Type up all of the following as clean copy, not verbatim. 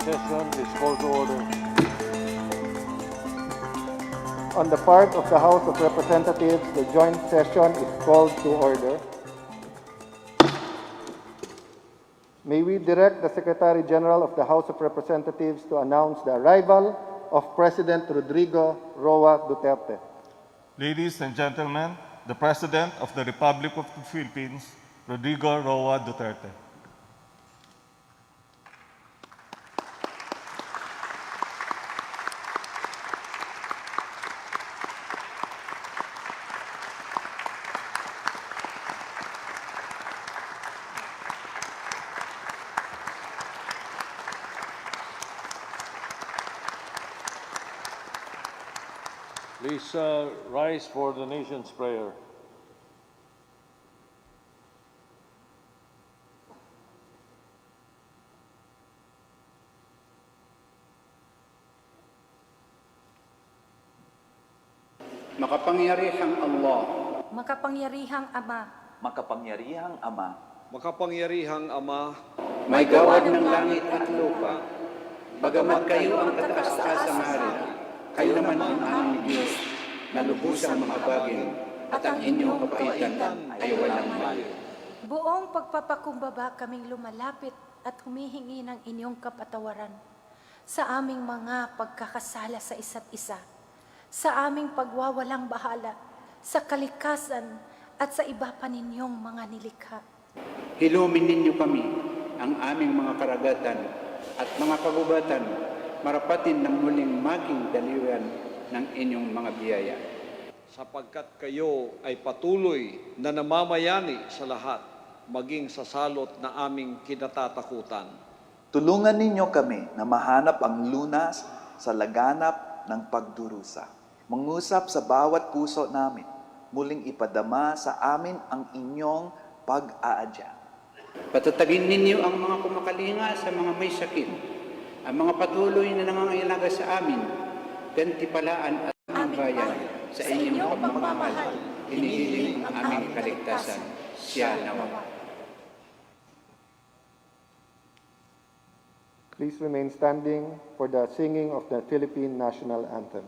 Session is called to order. On the part of the House of Representatives, the joint session is called to order. May we direct the Secretary General of the House of Representatives to announce the arrival of President Rodrigo Roa Duterte. Ladies and gentlemen, the President of the Republic of the Philippines, Rodrigo Roa Duterte. Please rise for the nation's prayer. Makapangyarihang Allah, Makapangyarihang Ama, Makapangyarihang Ama, Makapangyarihang Ama, may gawad ng langit at lupa, bagamat kayo ang kataas-taas ang hari, kayo naman ang aming Diyos, na lubusang mahabagin, at ang inyong kabaitan ay walang mali. buong pagpapakumbaba kaming lumalapit at humihingi ng inyong kapatawaran sa aming mga pagkakasala sa isa't isa, sa aming pagwawalang bahala, sa kalikasan at sa iba pa ninyong mga nilikha. Hilumin ninyo kami ang aming mga karagatan at mga kagubatan, marapatin ng muling maging daliwan ng inyong mga biyaya. sapagkat kayo ay patuloy na namamayani sa lahat, maging sa salot na aming kinatatakutan. tulungan ninyo kami na mahanap ang lunas sa laganap ng pagdurusa. Mangusap sa bawat puso namin, muling ipadama sa amin ang inyong pag-aadya. Patatagin ninyo ang mga kumakalinga sa mga may sakit, ang mga patuloy na nangangailangan sa amin, gantipalaan at ang bayan sa inyong pagmamahal, inihiling ang aming kaligtasan. Siya nawa. Please remain standing for the singing of the Philippine National Anthem.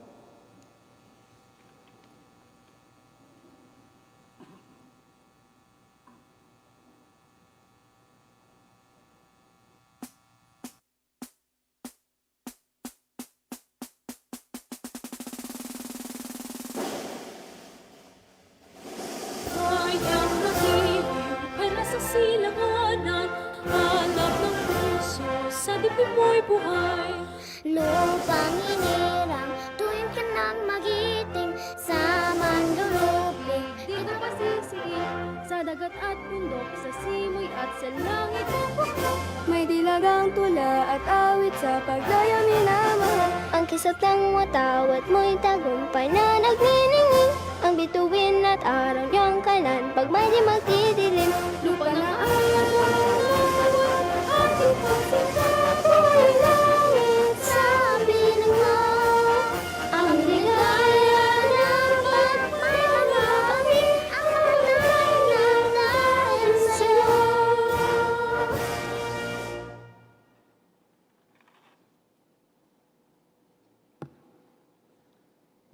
Kayang nakilig para sa silanganan, hanap ng puso sa dibdib mo'y buhay. Lupang hinirang, tuwing ka nang magiting sa mandulubling. Di ka pasisiin sa dagat at bundok, sa simoy at sa langit ang bukbok. May dilagang tula at awit sa pagdaya minamahal. Ang kisat ng watawat mo'y tagumpay na nagniningning. Ang bituin at araw niyang kalan, pag may di magdidilim. Lupa na ay nagmamahal, ating pagsikat ay langit. Sabi ng mga, ang ligaya ng pagmamahal, ang nangangailangan sa'yo.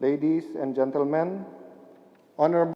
Ladies and gentlemen, Honorable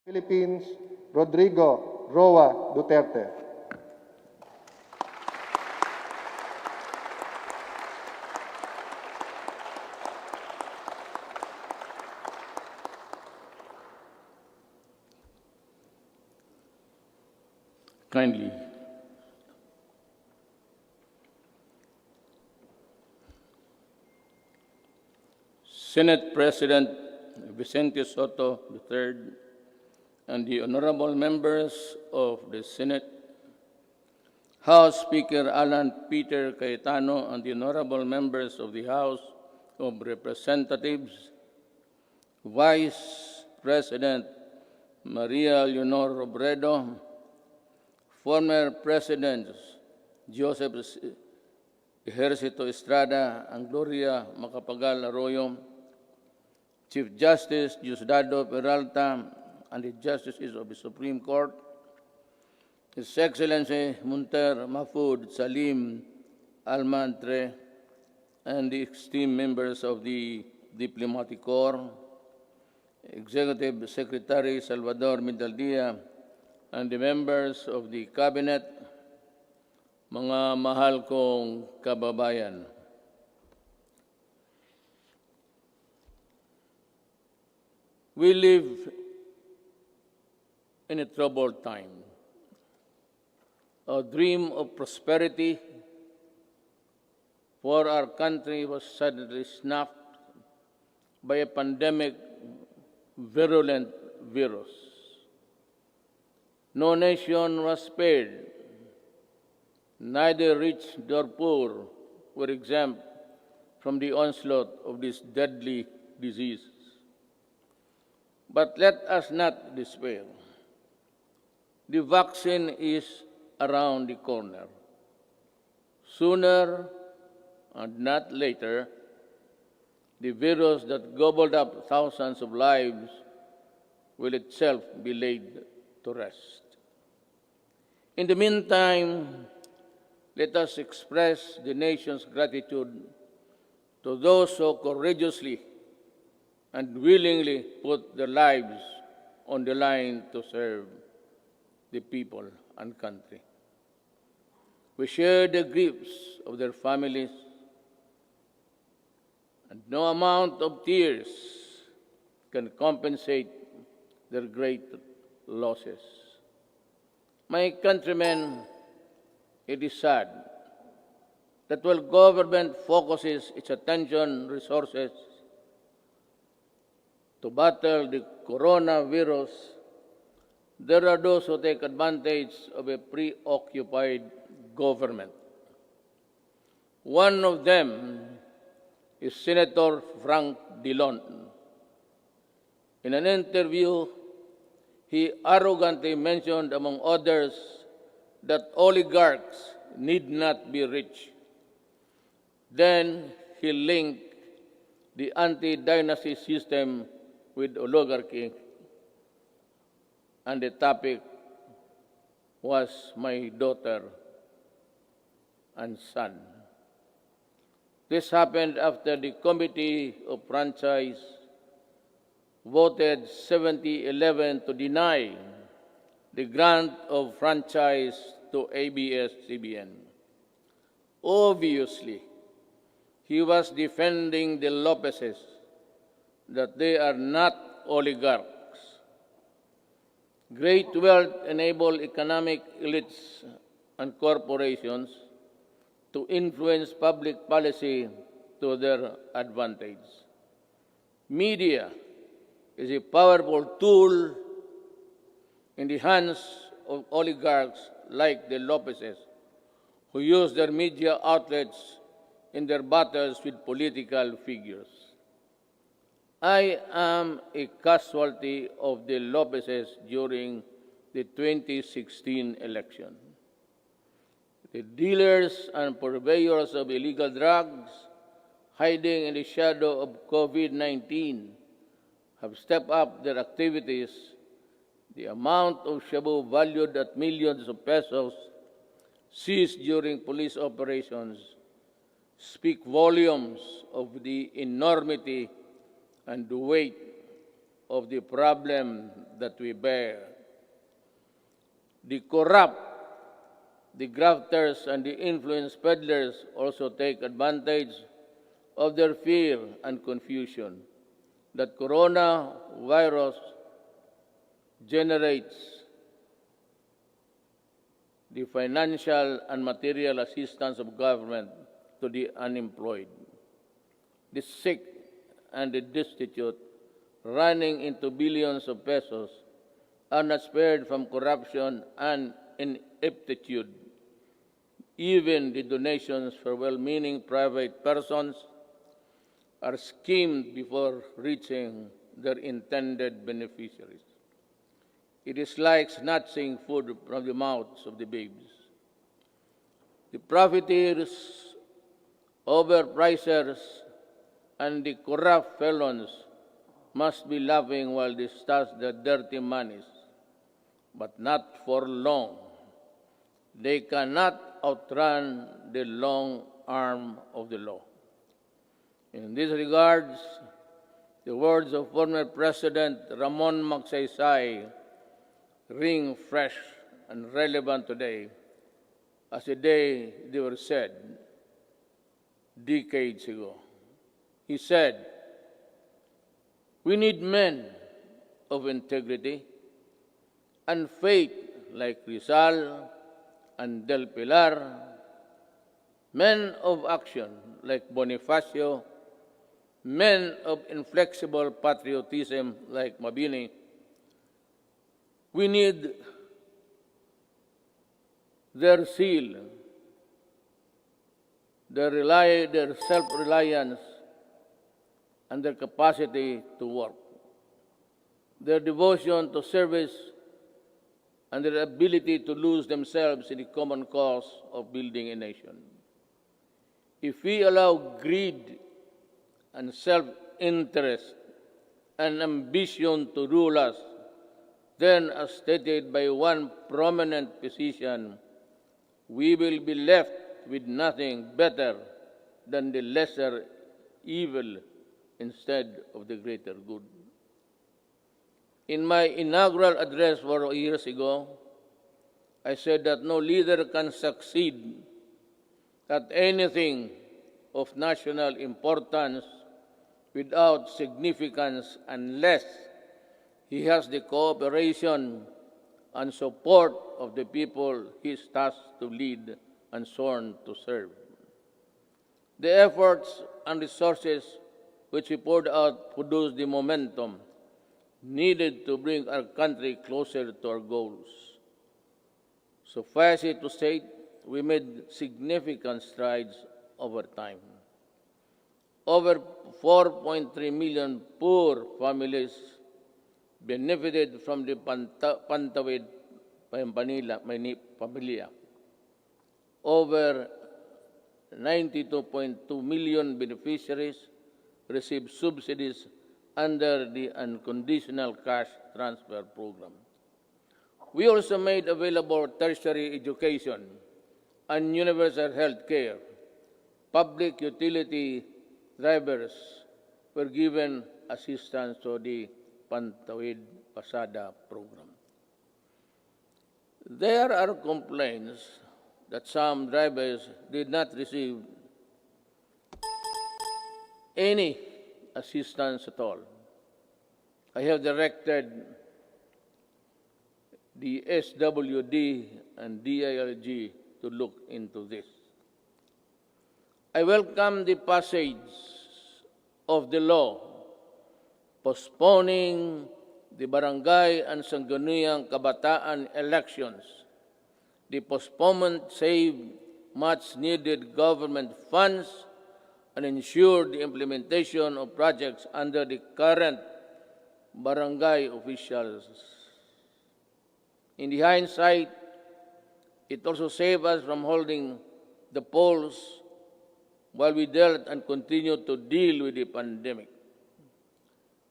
Philippines, Rodrigo Roa Duterte. Kindly. Senate President Vicente Soto III and the honorable members of the Senate, House Speaker Alan Peter Cayetano and the honorable members of the House of Representatives, Vice President Maria Leonor Robredo, former Presidents Joseph Ejercito Estrada and Gloria Macapagal Arroyo, Chief Justice Diosdado Peralta and the Justices of the Supreme Court, His Excellency Munter Mahfoud Salim Almantre, and the esteemed members of the Diplomatic Corps, Executive Secretary Salvador Mindaldia, and the members of the Cabinet, mga mahal kong kababayan. We live in a troubled time. A dream of prosperity for our country was suddenly snuffed by a pandemic virulent virus. No nation was spared. Neither rich nor poor were exempt from the onslaught of this deadly disease. But let us not despair. The vaccine is around the corner. Sooner and not later, the virus that gobbled up thousands of lives will itself be laid to rest. In the meantime, let us express the nation's gratitude to those who courageously and willingly put their lives on the line to serve the people and country. We share the griefs of their families, and no amount of tears can compensate their great losses. My countrymen, it is sad that while government focuses its attention resources to battle the coronavirus, there are those who take advantage of a preoccupied government. One of them is Senator Frank Dillon. In an interview, he arrogantly mentioned, among others, that oligarchs need not be rich. Then he linked the anti-dynasty system with oligarchy, and the topic was my daughter and son. This happened after the Committee of Franchise voted 70-11 to deny the grant of franchise to ABS-CBN. Obviously, he was defending the Lopezes, that they are not oligarchs. Great wealth enables economic elites and corporations to influence public policy to their advantage. Media is a powerful tool in the hands of oligarchs like the Lopezes, who use their media outlets in their battles with political figures. I am a casualty of the Lopezes during the 2016 election. The dealers and purveyors of illegal drugs, hiding in the shadow of COVID-19, have stepped up their activities. The amount of shabu valued at millions of pesos seized during police operations speak volumes of the enormity and the weight of the problem that we bear. The corrupt, the grafters, and the influence peddlers also take advantage of their fear and confusion that coronavirus generates the financial and material assistance of government to the unemployed, the sick, and the destitute, running into billions of pesos, are not spared from corruption and ineptitude. Even the donations for well-meaning private persons are schemed before reaching their intended beneficiaries. It is like snatching food from the mouths of the babes. The profiteers, overpricers, and the corrupt felons must be laughing while they stash their dirty monies, but not for long. They cannot outrun the long arm of the law. In this regards, the words of former President Ramon Magsaysay ring fresh and relevant today as the day they were said decades ago. He said, "We need men of integrity and faith like Rizal and Del Pilar, men of action like Bonifacio, men of inflexible patriotism like Mabini. We need their zeal, their self-reliance, and their capacity to work, their devotion to service, and their ability to lose themselves in the common cause of building a nation. If we allow greed and self-interest and ambition to rule us, then, as stated by one prominent physician, we will be left with nothing better than the lesser evil instead of the greater good." In my inaugural address 4 years ago, I said that no leader can succeed at anything of national importance without significance unless he has the cooperation and support of the people he is tasked to lead and sworn to serve. The efforts and resources which we poured out produced the momentum needed to bring our country closer to our goals. Suffice it to say, we made significant strides over time. Over 4.3 million poor families benefited from the Pantawid Pamilya. Over 92.2 million beneficiaries received subsidies under the unconditional cash transfer program. We also made available tertiary education and universal health care. Public utility drivers were given assistance to the Pantawid Pasada program. There are complaints that some drivers did not receive any assistance at all. I have directed the SWD and DILG to look into this. I welcome the passage of the law postponing the barangay and sangguniang kabataan elections. The postponement saved much-needed government funds and ensured the implementation of projects under the current barangay officials. In the hindsight, it also saved us from holding the polls while we dealt and continued to deal with the pandemic.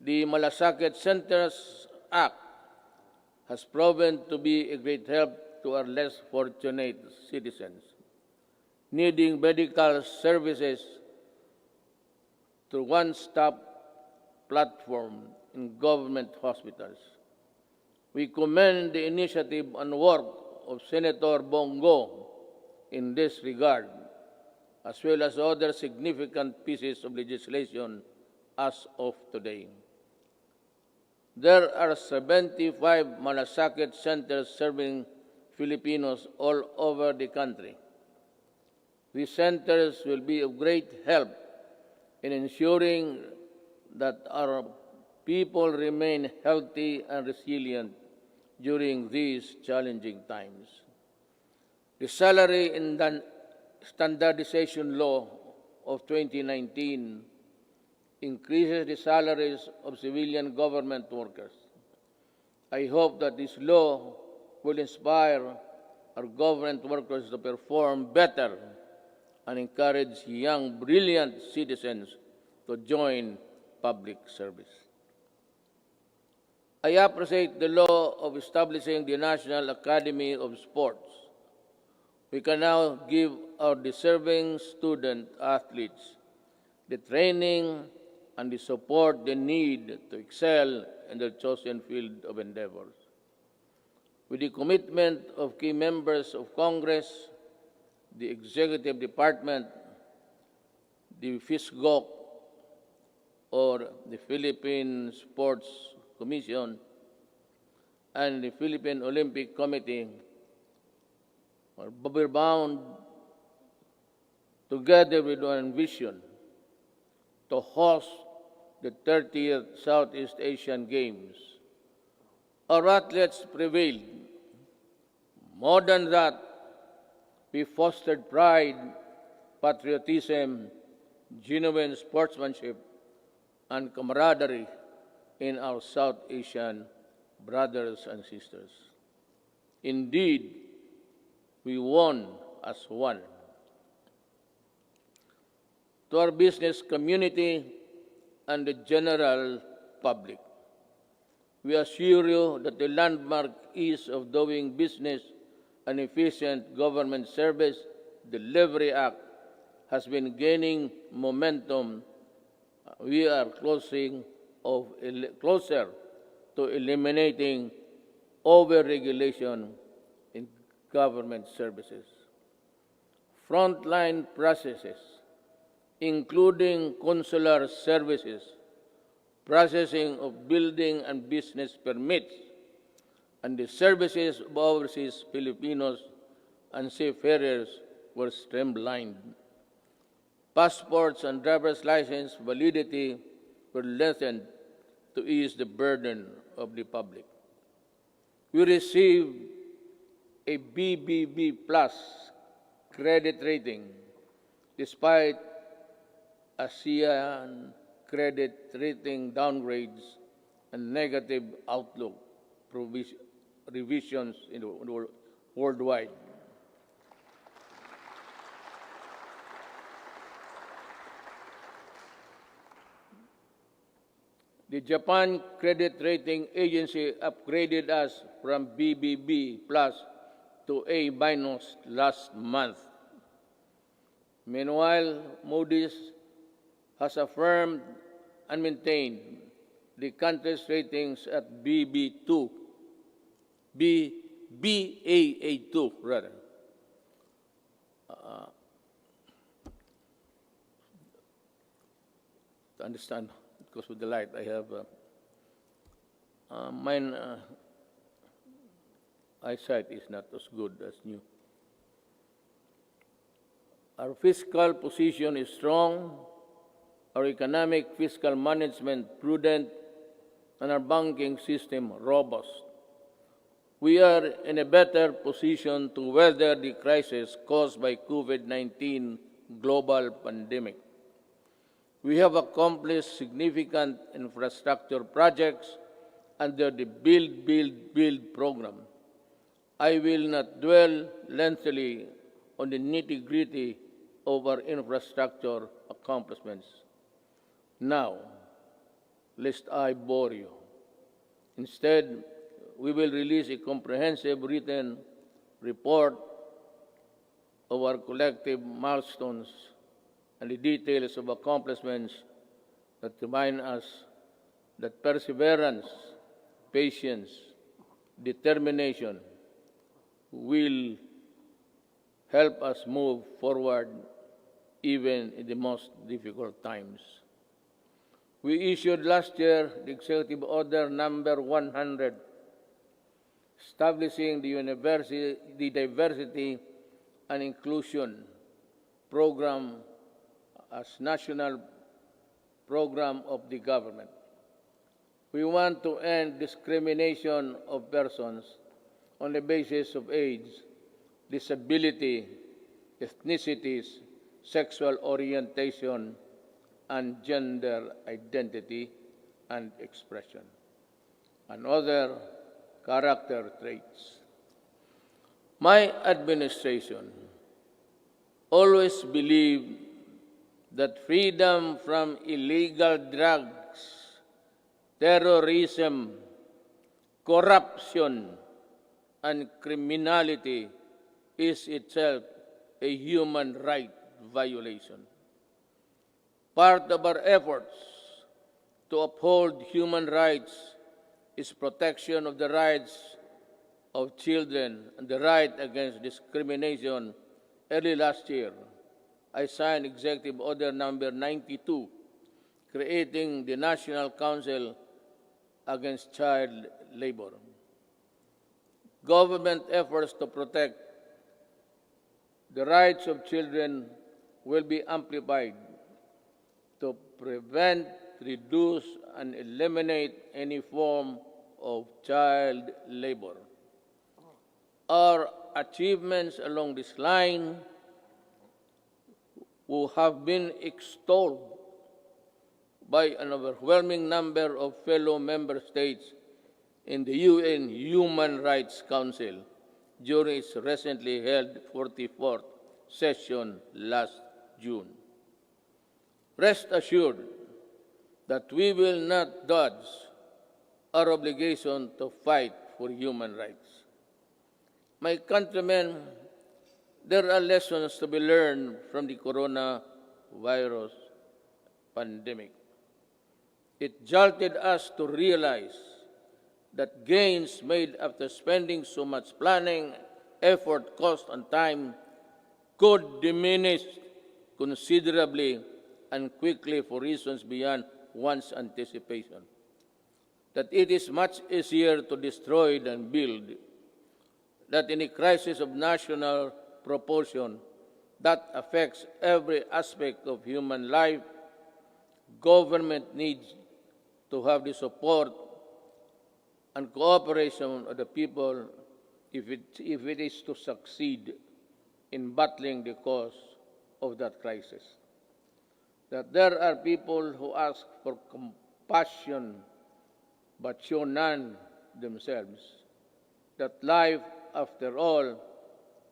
The Malasakit Centers Act has proven to be a great help to our less fortunate citizens needing medical services through one-stop platform in government hospitals. We commend the initiative and work of Senator Bongo in this regard, as well as other significant pieces of legislation as of today. There are 75 malasakit centers serving Filipinos all over the country. These centers will be of great help in ensuring that our people remain healthy and resilient during these challenging times. The Salary and Standardization Law of 2019 increases the salaries of civilian government workers. I hope that this law will inspire our government workers to perform better and encourage young, brilliant citizens to join public service. I appreciate the law of establishing the National Academy of Sports. We can now give our deserving student athletes the training and the support they need to excel in their chosen field of endeavors. With the commitment of key members of Congress, the Executive Department, the FISGOC, or the Philippine Sports Commission, and the Philippine Olympic Committee, we're bound together with one vision to host the 30th Southeast Asian Games. Our athletes prevailed. More than that, we fostered pride, patriotism, genuine sportsmanship, and camaraderie in our South Asian brothers and sisters. Indeed, we won as one. To our business community and the general public, we assure you that the landmark ease of doing business and efficient government service delivery act has been gaining momentum. We are closer to eliminating over-regulation in government services. Frontline processes, including consular services, processing of building and business permits, and the services of overseas Filipinos and seafarers were streamlined. Passports and driver's license validity were lengthened to ease the burden of the public. We received a BBB plus credit rating despite ASEAN credit rating downgrades and negative outlook revisions in the worldwide. The Japan Credit Rating Agency upgraded us from BBB plus to A minus last month. Meanwhile, Moody's has affirmed and maintained the country's ratings at BB2, Baa2 rather. To understand, because with the light I have mine eyesight is not as good as new. Our fiscal position is strong, our economic fiscal management prudent, and our banking system robust. We are in a better position to weather the crisis caused by COVID-19 global pandemic. We have accomplished significant infrastructure projects under the Build program. I will not dwell lengthily on the nitty-gritty of our infrastructure accomplishments. Now, lest I bore you. Instead, we will release a comprehensive written report of our collective milestones and the details of accomplishments that remind us that perseverance, patience, determination will help us move forward even in the most difficult times. We issued last year the Executive Order number 100, establishing the Diversity and Inclusion Program as national program of the government. We want to end discrimination of persons on the basis of age, disability, ethnicities, sexual orientation, and gender identity and expression, and other character traits. My administration always believed that freedom from illegal drugs, terrorism, corruption, and criminality is itself a human right violation. Part of our efforts to uphold human rights is protection of the rights of children and the right against discrimination. Early last year, I signed Executive Order number 92, creating the National Council Against Child Labor. Government efforts to protect the rights of children will be amplified to prevent, reduce, and eliminate any form of child labor. Our achievements along this line will have been extolled by an overwhelming number of fellow member states in the UN Human Rights Council during its recently held 44th session last June. Rest assured that we will not dodge our obligation to fight for human rights. My countrymen, there are lessons to be learned from the coronavirus pandemic. It jolted us to realize that gains made after spending so much planning, effort, cost, and time could diminish considerably and quickly for reasons beyond one's anticipation. That it is much easier to destroy than build. That in a crisis of national proportion that affects every aspect of human life, government needs to have the support and cooperation of the people if it is to succeed in battling the cause of that crisis. That there are people who ask for compassion but show none themselves. That life, after all,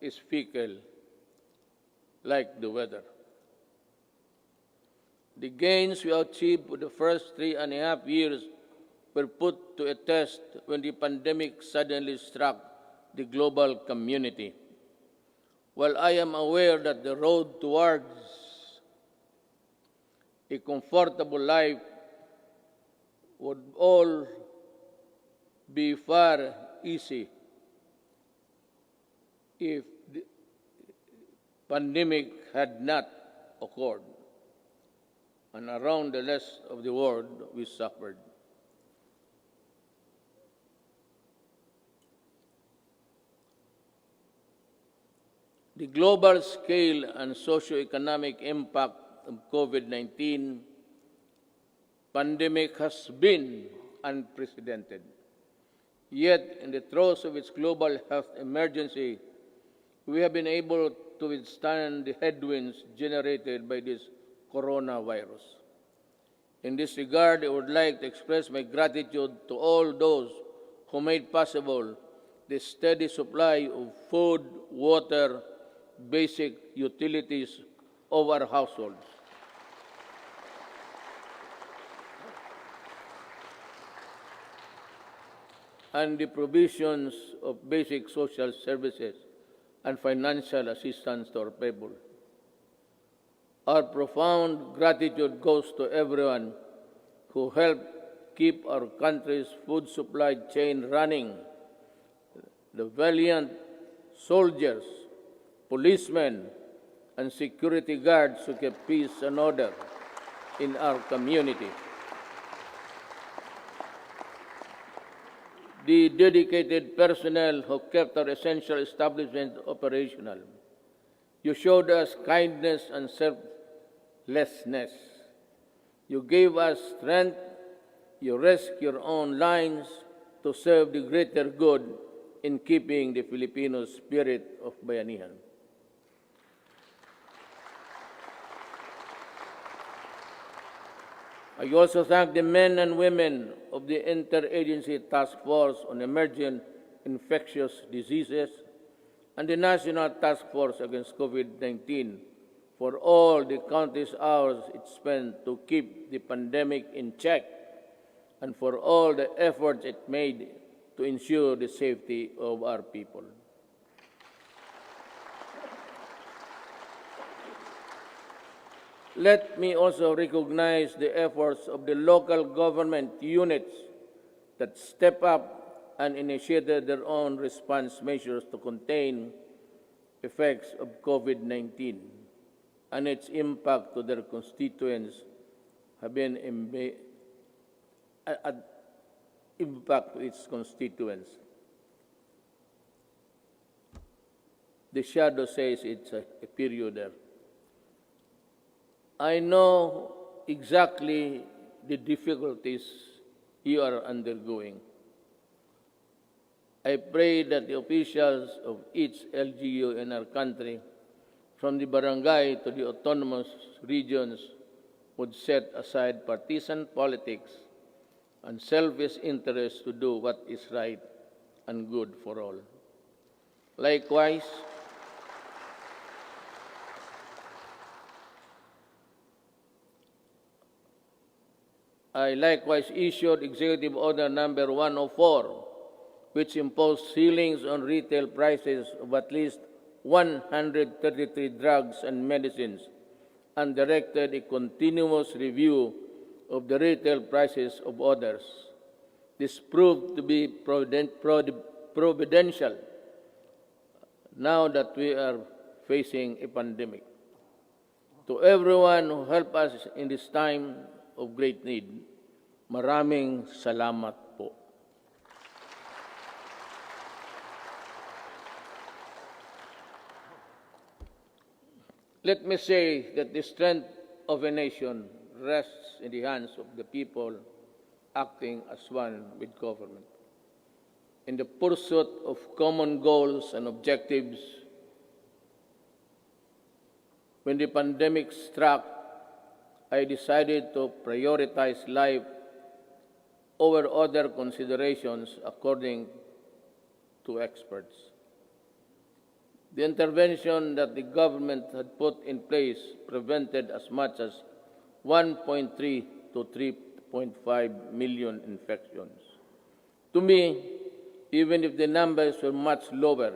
is fickle, like the weather. The gains we achieved for the first 3.5 years were put to a test when the pandemic suddenly struck the global community. While I am aware that the road towards a comfortable life would all be far easy if the pandemic had not occurred, and around the rest of the world we suffered. The global scale and socio-economic impact of COVID-19 pandemic has been unprecedented. Yet, in the throes of its global health emergency, we have been able to withstand the headwinds generated by this coronavirus. In this regard, I would like to express my gratitude to all those who made possible the steady supply of food, water, basic utilities of our households. And the provisions of basic social services and financial assistance to our people. Our profound gratitude goes to everyone who helped keep our country's food supply chain running. The valiant soldiers, policemen, and security guards who kept peace and order in our community. The dedicated personnel who kept our essential establishment operational. You showed us kindness and selflessness. You gave us strength. You risked your own lives to serve the greater good in keeping the Filipino spirit of bayanihan. I also thank the men and women of the Interagency Task Force on Emerging Infectious Diseases and the National Task Force Against COVID-19 for all the countless hours it spent to keep the pandemic in check and for all the efforts it made to ensure the safety of our people. Let me also recognize the efforts of the local government units that step up and initiated their own response measures to contain effects of COVID-19 and its impact to their constituents have been impact to its constituents. The shadow says it's a period there. I know exactly the difficulties you are undergoing. I pray that the officials of each LGU in our country, from the barangay to the autonomous regions, would set aside partisan politics and selfish interests to do what is right and good for all. Likewise, I likewise issued Executive Order Number 104, which imposed ceilings on retail prices of at least 133 drugs and medicines and directed a continuous review of the retail prices of others. This proved to be providential now that we are facing a pandemic. To everyone who helped us in this time of great need, maraming salamat po. Let me say that the strength of a nation rests in the hands of the people acting as one with government. In the pursuit of common goals and objectives, when the pandemic struck, I decided to prioritize life over other considerations according to experts. The intervention that the government had put in place prevented as much as 1.3 to 3.5 million infections. To me, even if the numbers were much lower,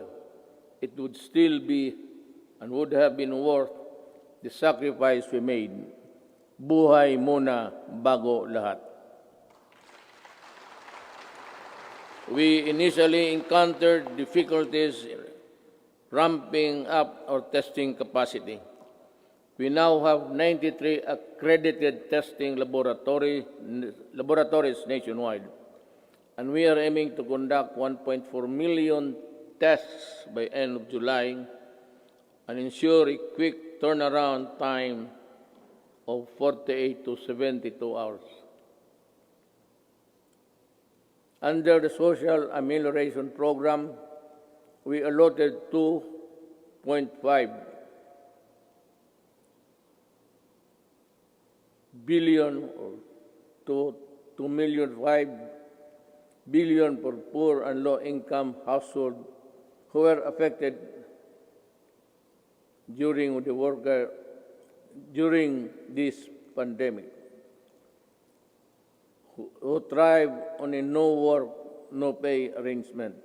it would still be and would have been worth the sacrifice we made. Buhay muna bago lahat. We initially encountered difficulties ramping up our testing capacity. We now have 93 accredited testing laboratories nationwide, and we are aiming to conduct 1.4 million tests by end of July and ensure a quick turnaround time of 48 to 72 hours. Under the Social Amelioration Program, we allotted 2.5 billion or to 2.5 billion for poor and low-income households who were affected during this pandemic, who thrive on a no-work, no-pay arrangement.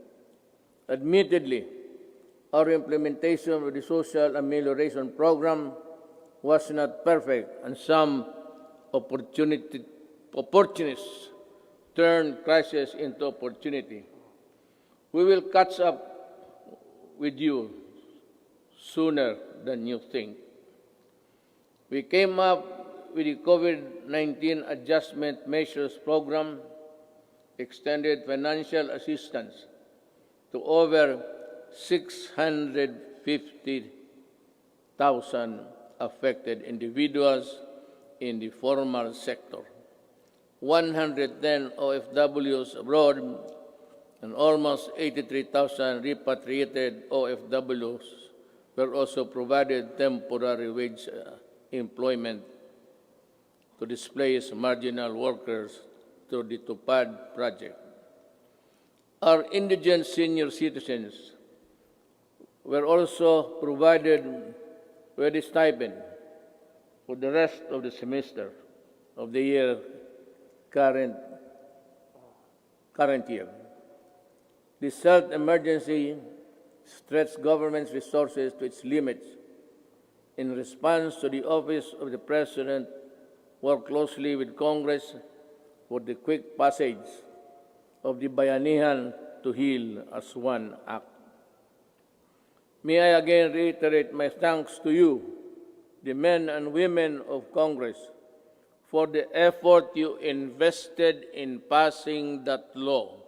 Admittedly, our implementation of the Social Amelioration Program was not perfect, and some opportunists turn crisis into opportunity. We will catch up with you sooner than you think. We came up with the COVID-19 Adjustment Measures Program, extended financial assistance to over 650,000 affected individuals in the formal sector, 110 OFWs abroad, and almost 83,000 repatriated OFWs were also provided temporary wage employment to displace marginal workers through the TUPAD project. Our indigent senior citizens were also provided with a stipend for the rest of the semester of the year current year. This health emergency stretched government's resources to its limits. In response to the Office of the President worked closely with Congress for the quick passage of the Bayanihan to Heal as One Act. May I again reiterate my thanks to you, the men and women of Congress, for the effort you invested in passing that law.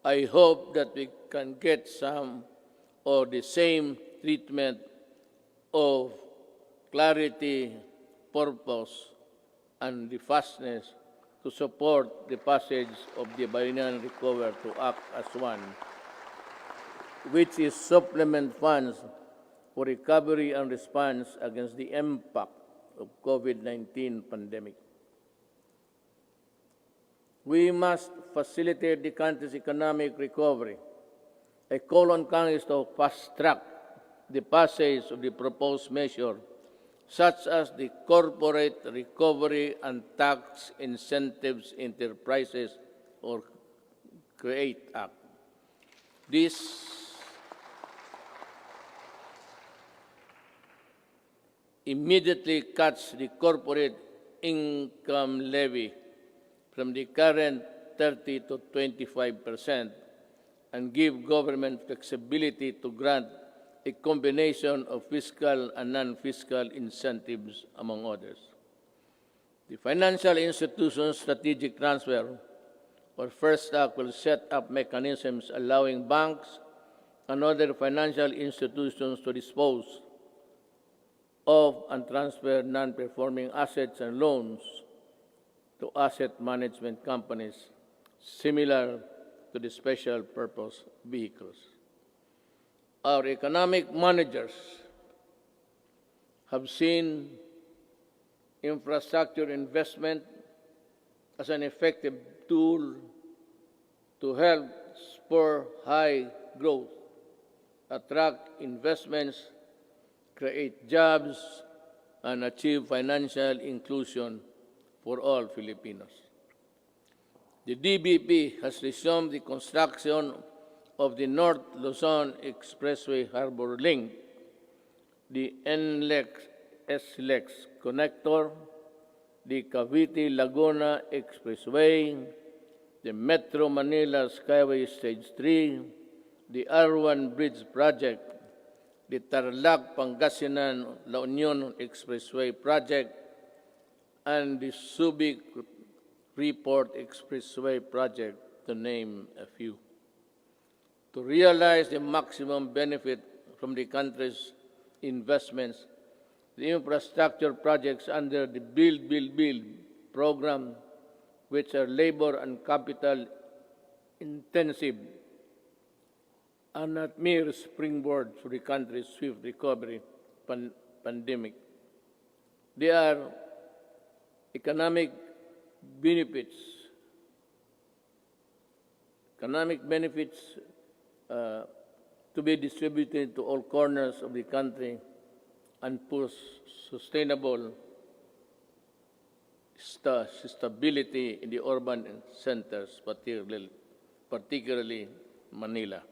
I hope that we can get some or the same treatment of clarity, purpose, and the fastness to support the passage of the Bayanihan Recover to Act as One, which is supplement funds for recovery and response against the impact of COVID-19 pandemic. We must facilitate the country's economic recovery. I call on Congress to fast-track the passage of the proposed measure, such as the Corporate Recovery and Tax Incentives Enterprises or CREATE Act. This immediately cuts the corporate income levy from the current 30 to 25% and give government flexibility to grant a combination of fiscal and non-fiscal incentives, among others. The Financial Institutions Strategic Transfer, or First Act, will set up mechanisms allowing banks and other financial institutions to dispose of and transfer non-performing assets and loans to asset management companies similar to the special purpose vehicles. Our economic managers have seen infrastructure investment as an effective tool to help spur high growth, attract investments, create jobs, and achieve financial inclusion for all Filipinos. The DBP has resumed the construction of the North Luzon Expressway Harbor Link, the NLEX-SLEX Connector, the Cavite-Laguna Expressway, the Metro Manila Skyway Stage 3, the R1 Bridge Project, the Tarlac-Pangasinan-La Union Expressway Project, and the Subic-Report Expressway Project, to name a few. To realize the maximum benefit from the country's investments, the infrastructure projects under the Build, Build, Build program, which are labor and capital intensive, are not mere springboard for the country's swift recovery pandemic. They are economic benefits to be distributed to all corners of the country and push sustainable stability in the urban centers, particularly Manila.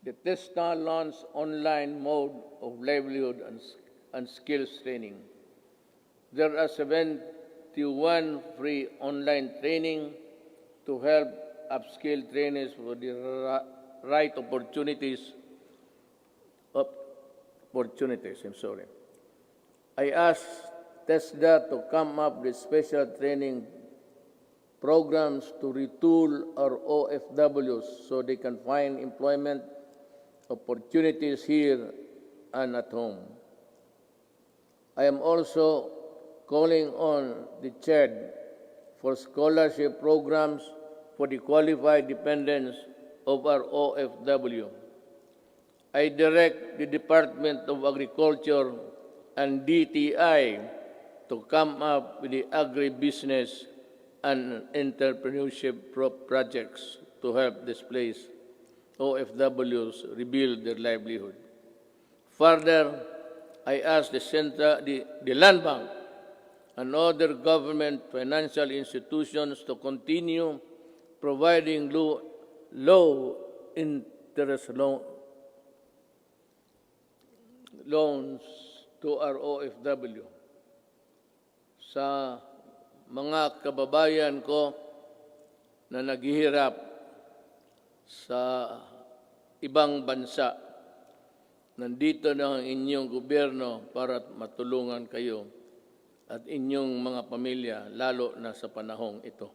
The TESTA launched online mode of livelihood and skills training. There are 71 free online training to help upskill trainees for the right opportunities. I asked TESDA to come up with special training programs to retool our OFWs so they can find employment opportunities here and at home. I am also calling on the CHED for scholarship programs for the qualified dependents of our OFW. I direct the Department of Agriculture and DTI to come up with the agribusiness and entrepreneurship projects to help displaced OFWs rebuild their livelihood. Further, I ask the Land Bank and other government financial institutions to continue providing low-interest loans to our OFW. Sa mga kababayan ko na naghihirap sa ibang bansa, nandito na ang inyong gobyerno para matulungan kayo at inyong mga pamilya, lalo na sa panahong ito.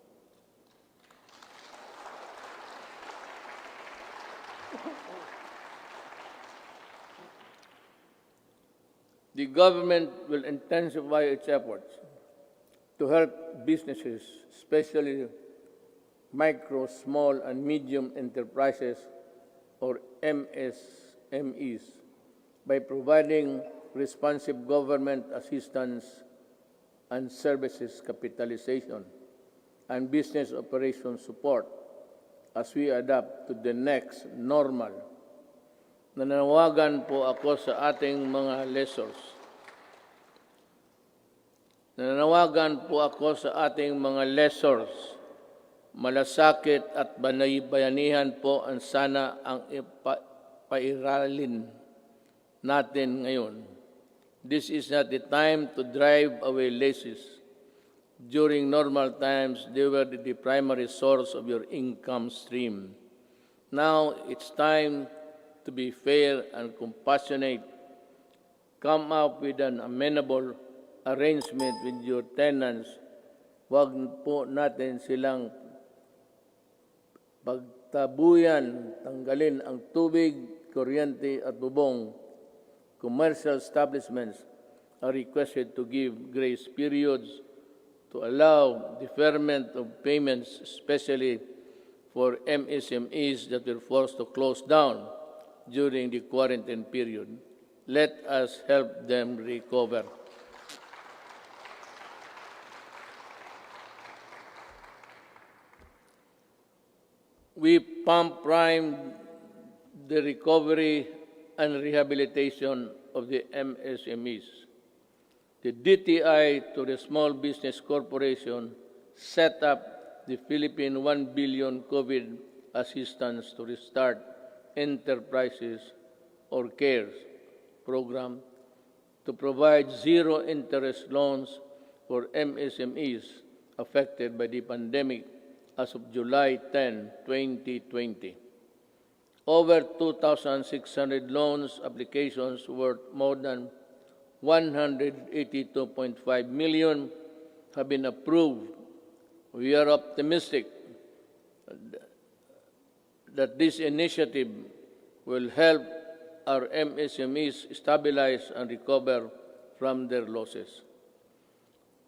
The government will intensify its efforts to help businesses, especially micro, small, and medium enterprises, or MSMEs, by providing responsive government assistance and services capitalization and business operation support as we adapt to the next normal. Nananawagan po ako sa ating mga lessors. Malasakit at bayanihan po ang sana ang pairalin natin ngayon. This is not the time to drive away laces. During normal times, they were the primary source of your income stream. Now, it's time to be fair and compassionate. Come up with an amenable arrangement with your tenants. Huwag po natin silang pagtabuyan, tanggalin ang tubig, kuryente at bubong. Commercial establishments are requested to give grace periods to allow deferment of payments, especially for MSMEs that were forced to close down during the quarantine period. Let us help them recover. We pump-prime the recovery and rehabilitation of the MSMEs. The DTI to the Small Business Corporation set up the Philippine 1 billion COVID assistance to restart enterprises or CARES program to provide zero-interest loans for MSMEs affected by the pandemic as of July 10, 2020. Over 2,600 loans applications worth more than 182.5 million have been approved. We are optimistic that this initiative will help our MSMEs stabilize and recover from their losses.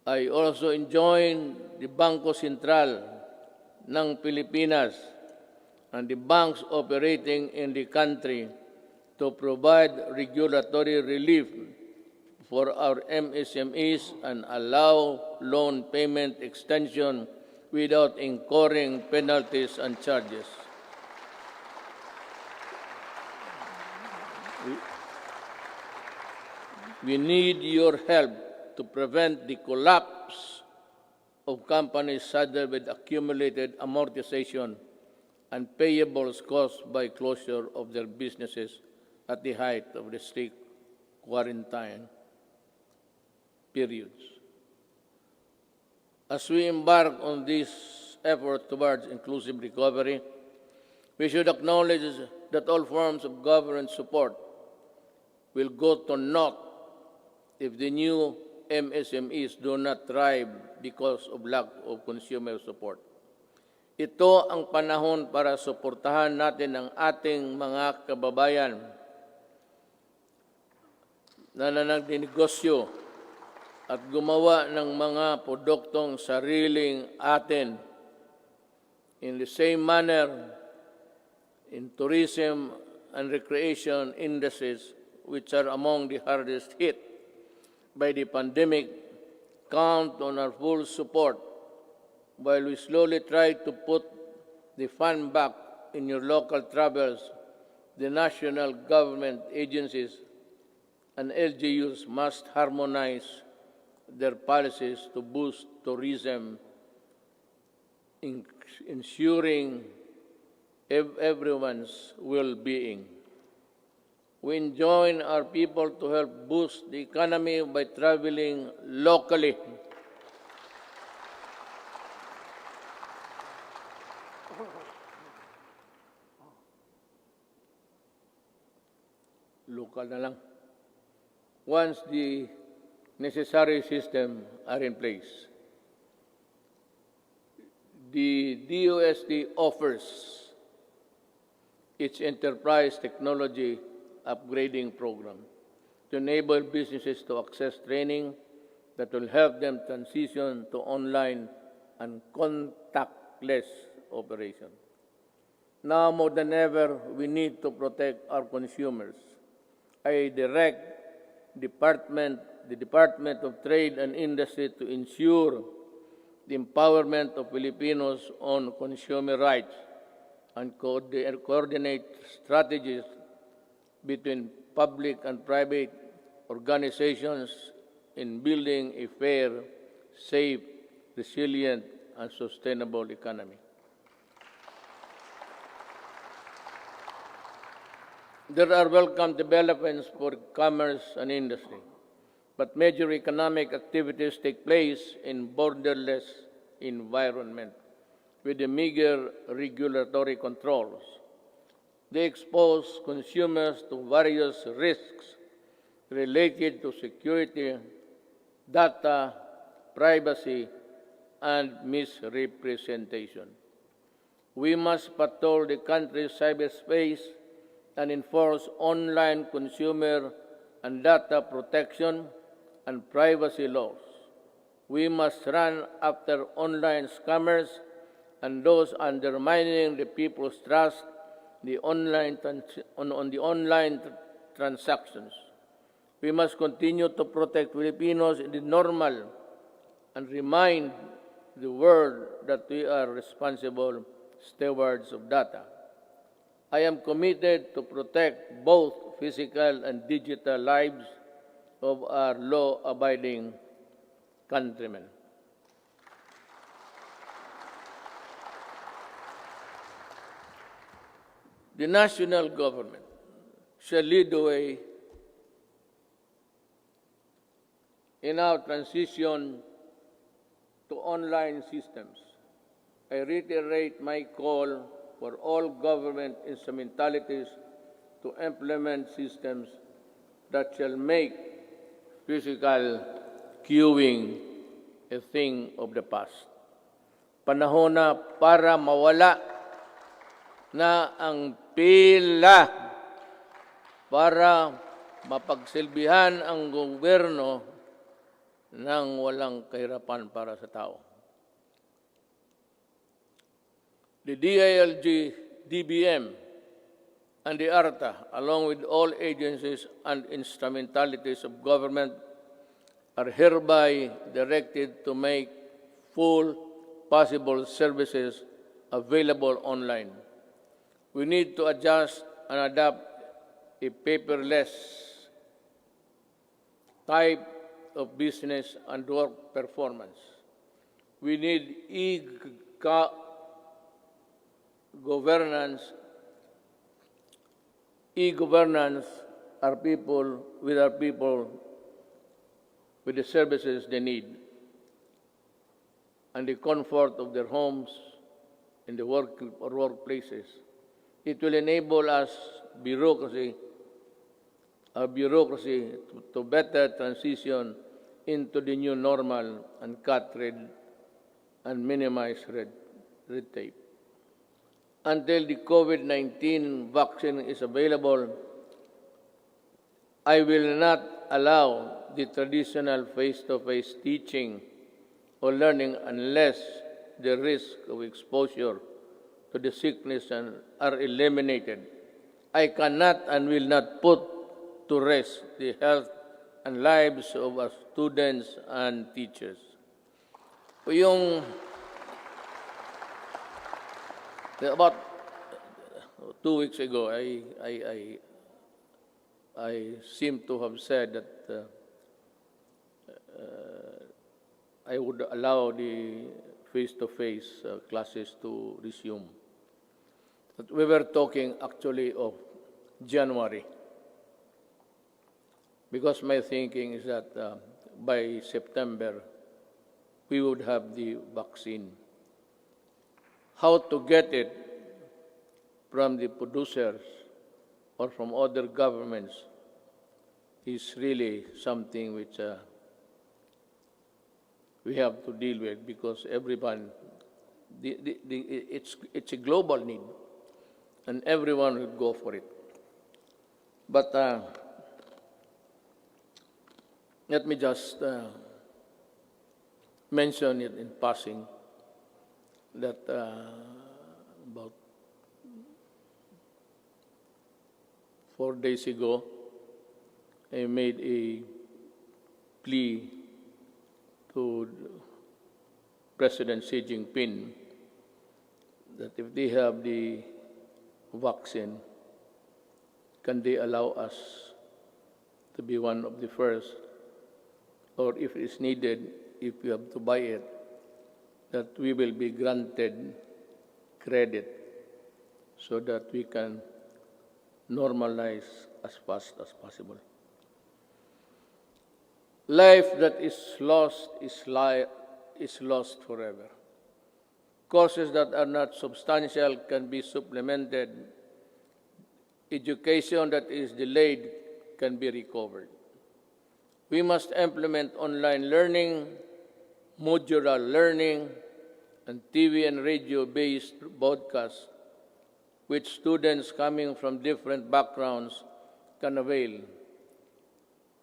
I also enjoin the Bangko Sentral ng Pilipinas and the banks operating in the country to provide regulatory relief for our MSMEs and allow loan payment extension without incurring penalties and charges. We need your help to prevent the collapse of companies saddled with accumulated amortization and payables caused by closure of their businesses at the height of the strict quarantine periods. As we embark on this effort towards inclusive recovery, we should acknowledge that all forms of government support will go to naught if the new MSMEs do not thrive because of lack of consumer support. Ito ang panahon para suportahan natin ang ating mga kababayan na nagnegosyo at gumawa ng mga produktong sariling atin. In the same manner, in tourism and recreation industries, which are among the hardest hit by the pandemic, count on our full support while we slowly try to put the fun back in your local travels. The national government agencies and LGUs must harmonize their policies to boost tourism, ensuring everyone's well-being. We enjoin our people to help boost the economy by traveling locally. Local na lang. Once the necessary system are in place. The DOST offers its enterprise technology upgrading program to enable businesses to access training that will help them transition to online and contactless operation. Now more than ever, we need to protect our consumers. I direct the Department of Trade and Industry to ensure the empowerment of Filipinos on consumer rights and coordinate strategies between public and private organizations in building a fair, safe, resilient, and sustainable economy. There are welcome developments for commerce and industry, but major economic activities take place in borderless environment with the meager regulatory controls. They expose consumers to various risks related to security, data, privacy, and misrepresentation. We must patrol the country's cyberspace and enforce online consumer and data protection and privacy laws. We must run after online scammers and those undermining the people's trust on the online transactions. We must continue to protect Filipinos in the normal and remind the world that we are responsible stewards of data. I am committed to protect both physical and digital lives of our law-abiding countrymen. The national government shall lead the way in our transition to online systems. I reiterate my call for all government instrumentalities to implement systems that shall make physical queuing a thing of the past. Panahon na para mawala na ang pila para mapagsilbihan ang gobyerno ng walang kahirapan para sa tao. The DILG, DBM, and the ARTA, along with all agencies and instrumentalities of government, are hereby directed to make full possible services available online. We need to adjust and adapt a paperless type of business and work performance. We need e-governance our people with the services they need and the comfort of their homes in the work or workplaces. It will enable us our bureaucracy to better transition into the new normal and cut and minimize red tape. Until the COVID-19 vaccine is available, I will not allow the traditional face-to-face teaching or learning unless the risk of exposure to the sickness are eliminated. I cannot and will not put to rest the health and lives of our students and teachers. About 2 weeks ago, I seem to have said that I would allow the face-to-face classes to resume. But we were talking actually of January, because my thinking is that by September, we would have the vaccine. How to get it from the producers or from other governments is really something which we have to deal with, because everyone, it's a global need, and everyone will go for it. But let me just mention it in passing that about 4 days ago, I made a plea to President Xi Jinping that if they have the vaccine, can they allow us to be one of the first, or if it's needed, if we have to buy it, that we will be granted credit so that we can normalize as fast as possible. Life that is lost is lost forever. Courses that are not substantial can be supplemented. Education that is delayed can be recovered. We must implement online learning, modular learning, and TV and radio-based broadcasts, which students coming from different backgrounds can avail.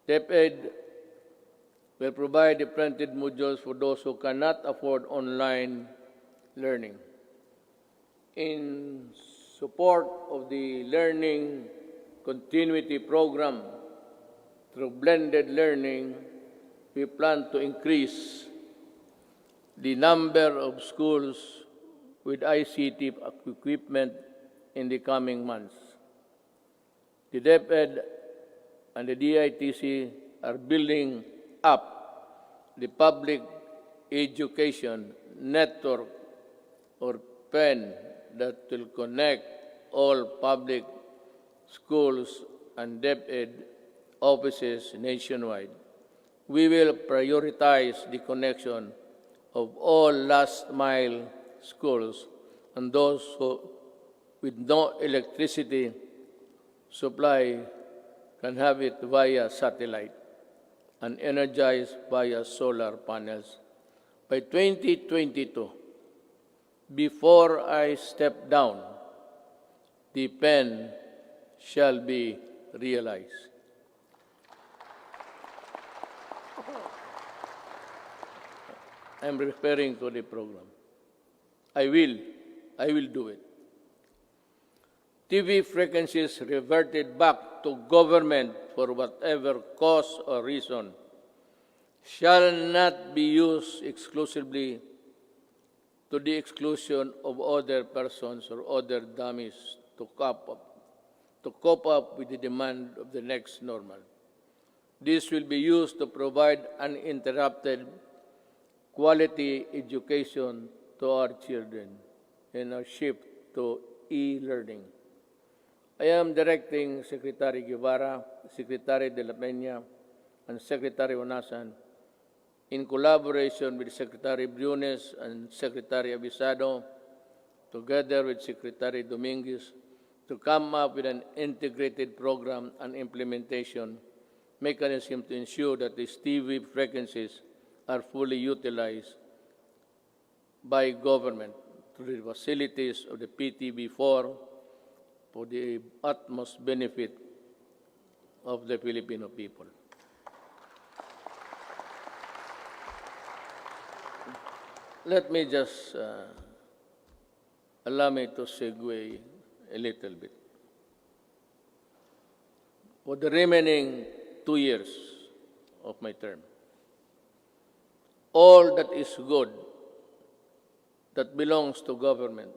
DepEd will provide the printed modules for those who cannot afford online learning. In support of the Learning Continuity Program through blended learning, we plan to increase the number of schools with ICT equipment in the coming months. The DepEd and the DITC are building up the public education network or PEN that will connect all public schools and DepEd offices nationwide. We will prioritize the connection of all last-mile schools and those with no electricity supply can have it via satellite and energized via solar panels. By 2022, before I step down, the PEN shall be realized. I'm referring to the program. I will do it. TV frequencies reverted back to government for whatever cause or reason shall not be used exclusively to the exclusion of other persons or other dummies to cope up with the demand of the next normal. This will be used to provide uninterrupted quality education to our children in our shift to e-learning. I am directing Secretary Guevara, Secretary De La Peña, and Secretary Onasan in collaboration with Secretary Briones and Secretary Abisado, together with Secretary Dominguez, to come up with an integrated program and implementation mechanism to ensure that these TV frequencies are fully utilized by government through the facilities of the PTV4 for the utmost benefit of the Filipino people. Let me just allow me to segue a little bit. For the remaining 2 years of my term, all that is good that belongs to government,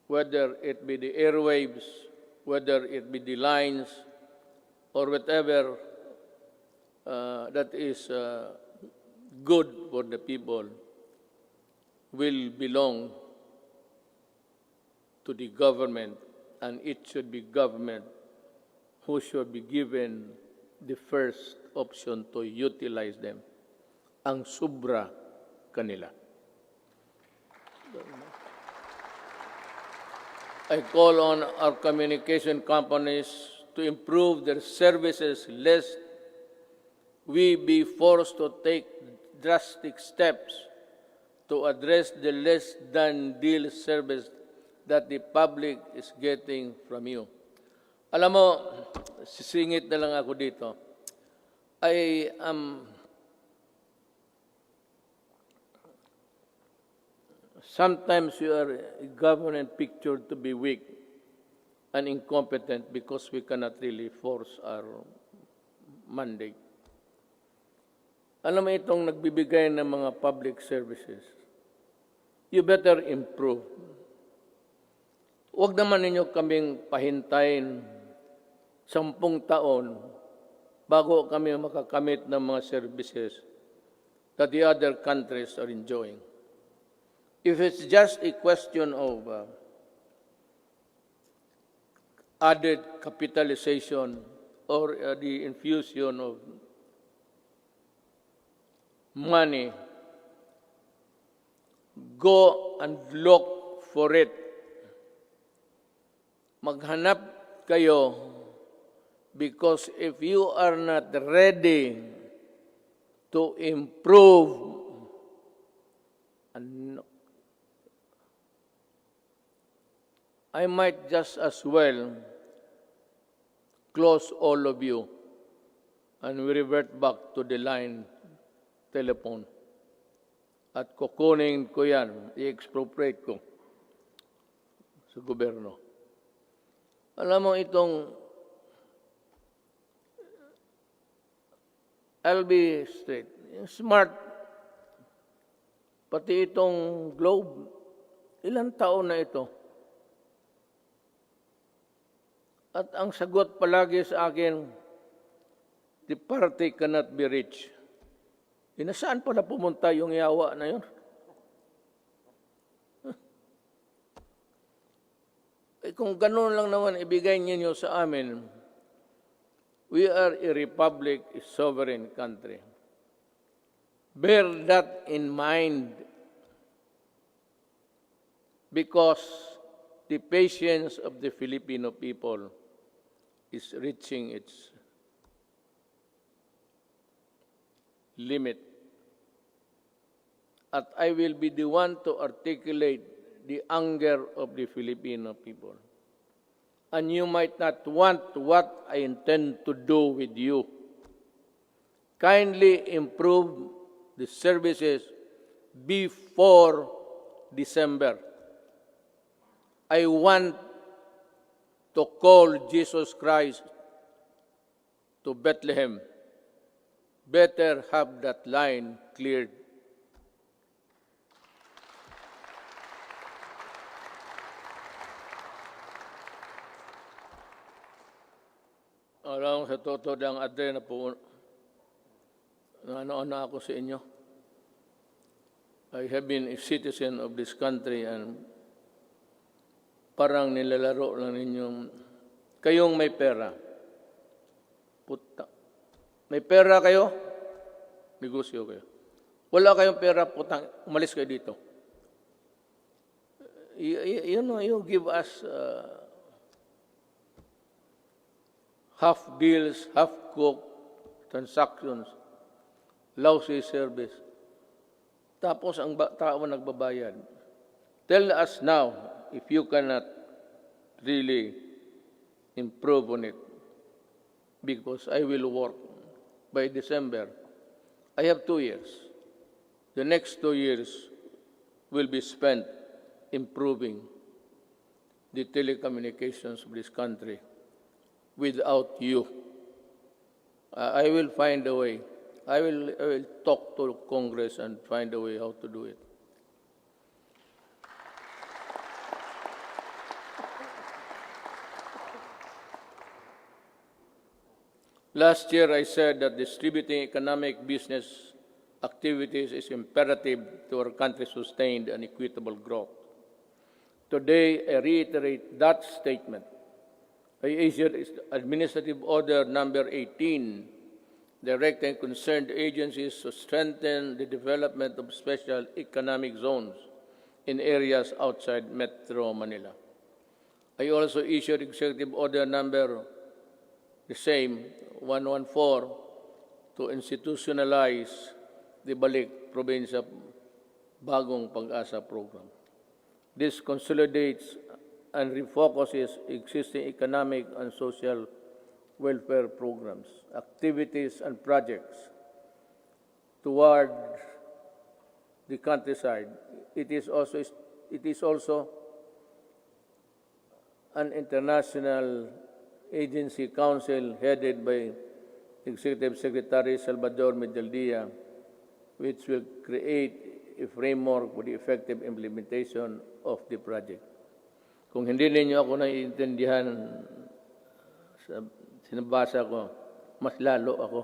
whether it be the airwaves, whether it be the lines, or whatever that is good for the people, will belong to the government, and it should be government who should be given the first option to utilize them. Ang sobra kanila. I call on our communication companies to improve their services lest we be forced to take drastic steps to address the less than deal service that the public is getting from you. Alam mo, sisingit na lang ako dito. I am sometimes you are government pictured to be weak and incompetent because we cannot really force our mandate. Alam mo itong nagbibigay ng mga public services, you better improve. Huwag naman ninyo kaming pahintayin 10 taon bago kami makakamit ng mga services that the other countries are enjoying. If it's just a question of added capitalization or the infusion of money, go and look for it. Maghanap kayo, because if you are not ready to improve, I might just as well close all of you and we revert back to the line telephone. At kukunin ko yan, i-expropriate ko sa gobyerno. Alam mo itong, I'll be straight, smart, pati itong globe, ilang taon na ito? At ang sagot palagi sa akin, the party cannot be reached. Nasaan pa na pumunta yung yawa na yun? Kung ganun lang naman ibigay ninyo sa amin, we are a republic, a sovereign country. Bear that in mind, because the patience of the Filipino people is reaching its limit. At I will be the one to articulate the anger of the Filipino people. And you might not want what I intend to do with you. Kindly improve the services before December. I want to call Jesus Christ to Bethlehem. Better have that line cleared. Alam, sa totoo lang, Adre, na po, na ako sa inyo. I have been a citizen of this country and parang nilalaro lang ninyong, kayong may pera. Puta. May pera kayo, negosyo kayo. Wala kayong pera, putang, umalis kayo dito. You give us half deals, half cooked transactions, lousy service. Tapos ang tao nagbabayad. Tell us now if you cannot really improve on it, because I will work by December. I have 2 years. The next 2 years will be spent improving the telecommunications of this country without you. I will find a way. I will talk to Congress and find a way how to do it. Last year, I said that distributing economic business activities is imperative to our country's sustained and equitable growth. Today, I reiterate that statement. I issued Administrative Order Number 18, directing concerned agencies to strengthen the development of special economic zones in areas outside Metro Manila. I also issued Executive Order Number 114 to institutionalize the Balik Probinsya Bagong Pag-asa program. This consolidates and refocuses existing economic and social welfare programs, activities, and projects toward the countryside. It is also an international agency council headed by Executive Secretary Salvador Medialdia, which will create a framework for the effective implementation of the project. Kung hindi ninyo ako naiintindihan sa sinabasa ko, mas lalo ako.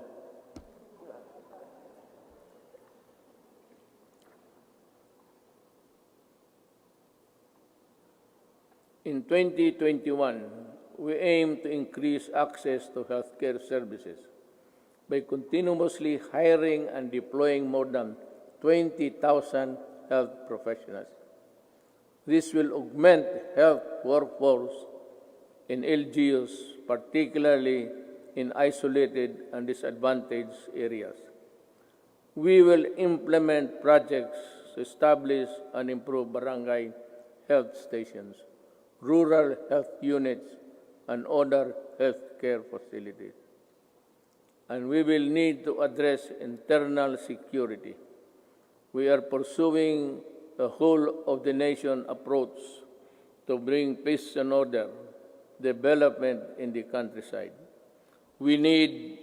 In 2021, we aim to increase access to healthcare services by continuously hiring and deploying more than 20,000 health professionals. This will augment health workforce in LGUs, particularly in isolated and disadvantaged areas. We will implement projects to establish and improve barangay health stations, rural health units, and other healthcare facilities. And we will need to address internal security. We are pursuing a whole-of-the-nation approach to bring peace and order, development in the countryside. We need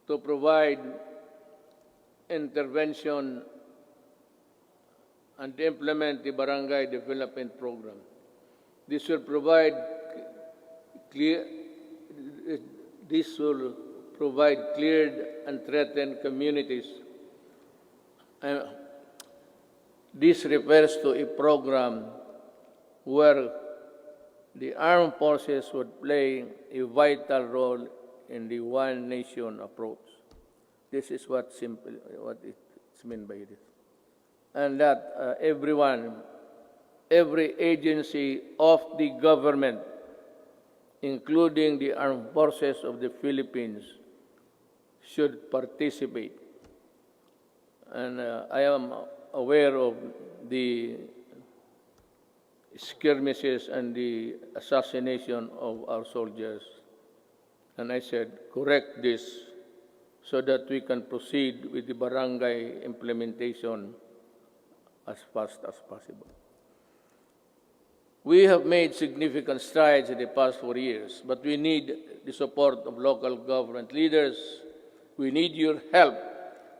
to provide intervention and implement the barangay development program. This will provide cleared and threatened communities. This refers to a program where the armed forces would play a vital role in the one nation approach. This is what it's meant by this. And that every agency of the government, including the armed forces of the Philippines, should participate. And I am aware of the skirmishes and the assassination of our soldiers. And I said, correct this so that we can proceed with the barangay implementation as fast as possible. We have made significant strides in the past 4 years, but we need the support of local government leaders. We need your help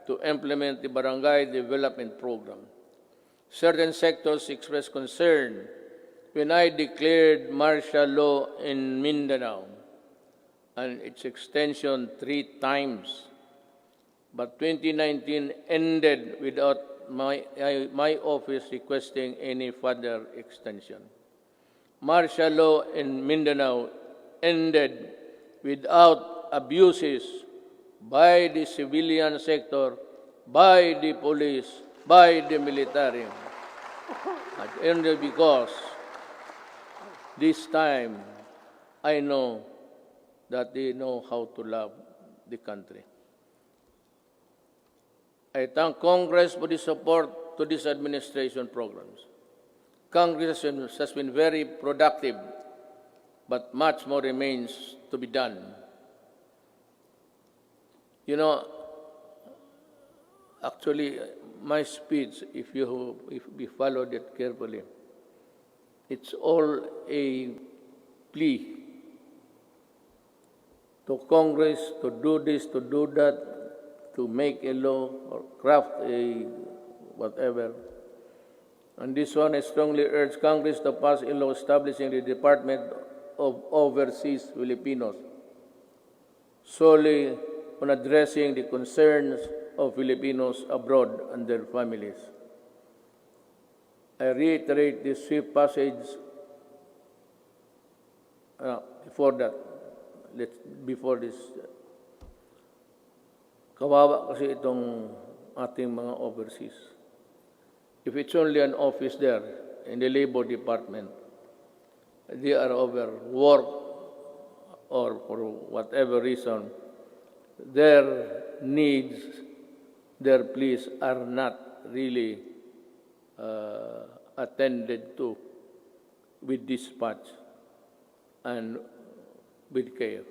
to implement the barangay development program. Certain sectors expressed concern when I declared martial law in Mindanao and its extension 3 times. But 2019 ended without my office requesting any further extension. Martial law in Mindanao ended without abuses by the civilian sector, by the police, by the military. And only because this time I know that they know how to love the country. I thank Congress for the support to these administration programs. Congress has been very productive, but much more remains to be done. You know, actually, my speech, if we followed it carefully, it's all a plea to Congress to do this, to do that, to make a law or craft a whatever. And this one, I strongly urge Congress to pass a law establishing the Department of Overseas Filipinos solely on addressing the concerns of Filipinos abroad and their families. I reiterate this swift passage before this. Kawawa kasi itong ating mga overseas. If it's only an office there in the Labor Department, they are overworked or for whatever reason, their needs, their pleas are not really attended to with dispatch and with care.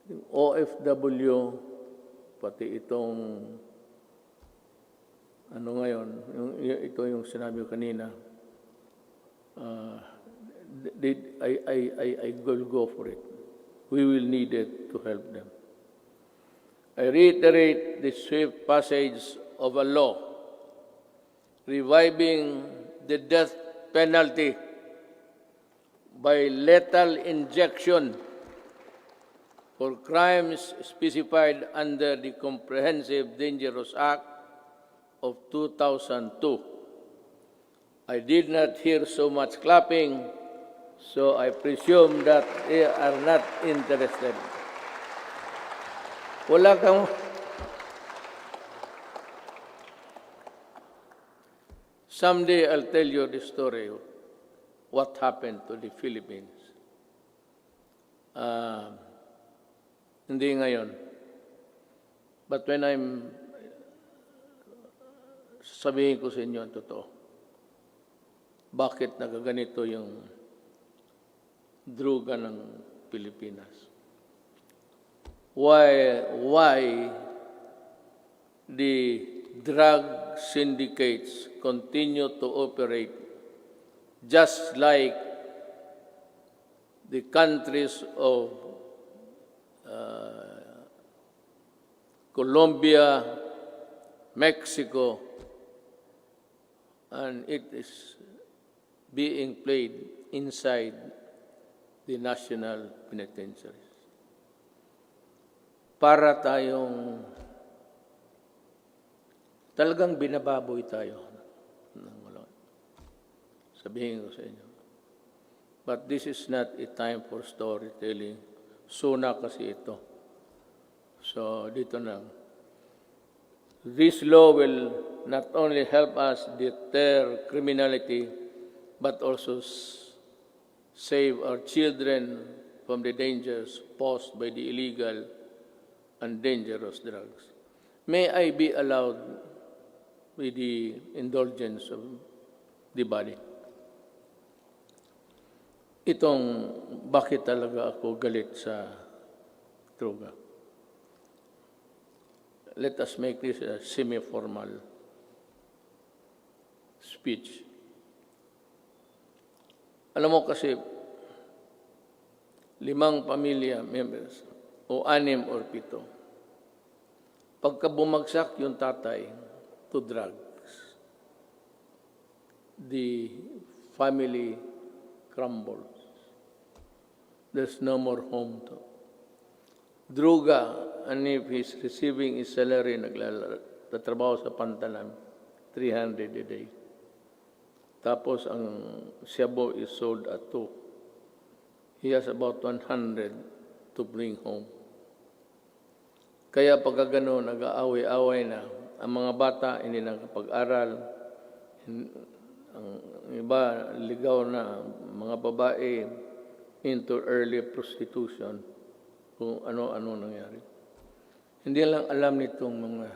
Yung OFW, pati itong ano ngayon, ito yung sinabi ko kanina, I will go for it. We will need it to help them. I reiterate the swift passage of a law reviving the death penalty by lethal injection for crimes specified under the Comprehensive Dangerous Act of 2002. I did not hear so much clapping, so I presume that they are not interested. Wala kang... Someday I'll tell you the story of what happened to the Philippines. Hindi ngayon. But when sabihin ko sa inyo ang totoo, bakit nagaganito yung druga ng Pilipinas? Why the drug syndicates continue to operate just like the countries of Colombia, Mexico, and it is being played inside the national penitentiaries. Para tayong talagang binababoy tayo. Sabihin ko sa inyo. But this is not a time for storytelling. Sona kasi ito. So, dito na. This law will not only help us deter criminality, but also save our children from the dangers posed by the illegal and dangerous drugs. May I be allowed with the indulgence of the body? Itong bakit talaga ako galit sa droga. Let us make this a semi-formal speech. Alam mo kasi, 5 pamilya members, o 6 or 7, pagka bumagsak yung tatay to drugs, the family crumbles. There's no more home to. Druga, and if he's receiving his salary, nagtatrabaho sa pantalan, 300 a day. Tapos ang shabu is sold at 2. he has about 100 to bring home. Kaya pagka gano'n, nag-aaway-aaway na, ang mga bata hindi nakapag-aral, ang iba ligaw na, mga babae into early prostitution, kung ano-ano nangyari. Hindi lang alam nitong mga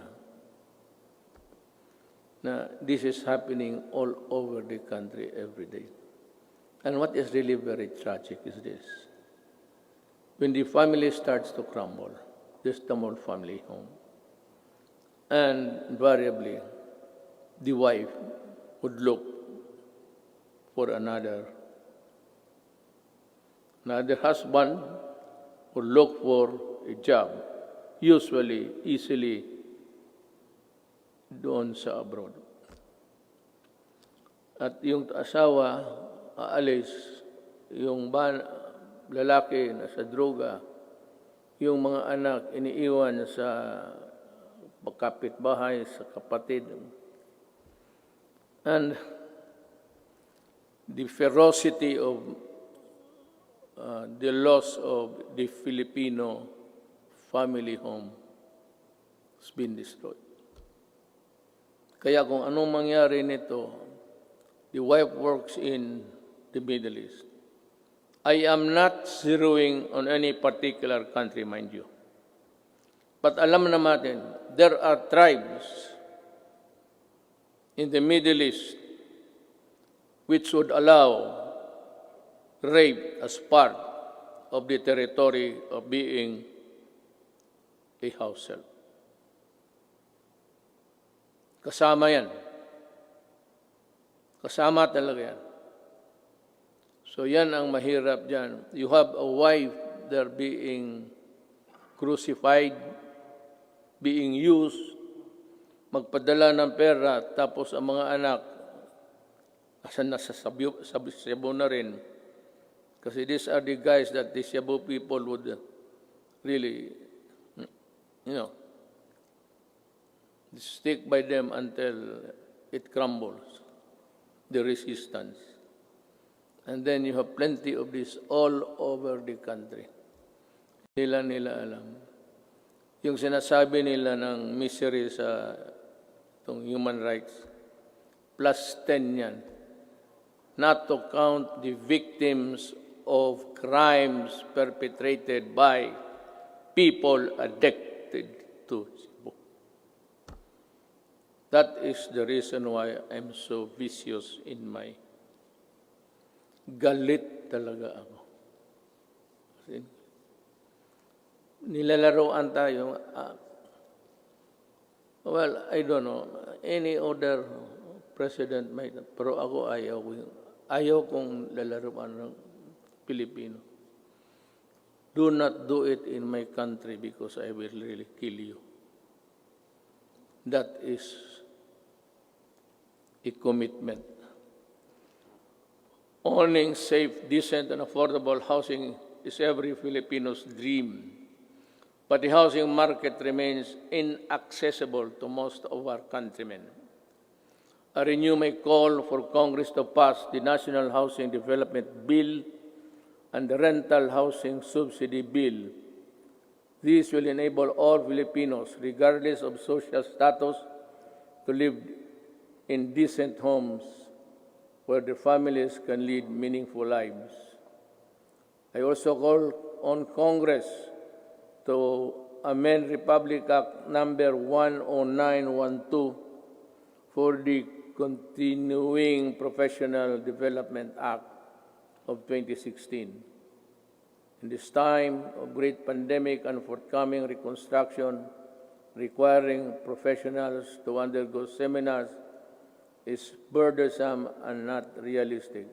na this is happening all over the country every day. And what is really very tragic is this. When the family starts to crumble, there's the more family home. And invariably, the wife would look for another husband would look for a job, usually, easily, doon sa abroad. At yung asawa, aalis, yung lalaki na sa droga, yung mga anak iniiwan sa kapitbahay, sa kapatid. And the ferocity of the loss of the Filipino family home has been destroyed. Kaya kung anong mangyari nito, the wife works in the Middle East. I am not zeroing on any particular country, mind you. But alam natin, there are tribes in the Middle East which would allow rape as part of the territory of being a house help. Kasama yan. Kasama talaga yan. So yan ang mahirap dyan. You have a wife there being crucified, being used, magpadala ng pera, tapos ang mga anak, nasa Cebu na rin. Kasi these are the guys that the Cebu people would really, stick by them until it crumbles, the resistance. And then you have plenty of this all over the country. Nila alam. Yung sinasabi nila ng misery sa itong human rights, plus 10 yan. Not to count the victims of crimes perpetrated by people addicted to Cebu. That is the reason why I'm so vicious in my galit talaga ako. Kasi nilalaroan tayo. Well, I don't know. Any other president might, pero ako ayaw kong lalaroan ng Pilipino. Do not do it in my country because I will really kill you. That is a commitment. Owning safe, decent, and affordable housing is every Filipino's dream. But the housing market remains inaccessible to most of our countrymen. I renew my call for Congress to pass the National Housing Development Bill and the Rental Housing Subsidy Bill. This will enable all Filipinos, regardless of social status, to live in decent homes where their families can lead meaningful lives. I also call on Congress to amend Republic Act number 10912 for the Continuing Professional Development Act of 2016. In this time of great pandemic and forthcoming reconstruction, requiring professionals to undergo seminars is burdensome and not realistic.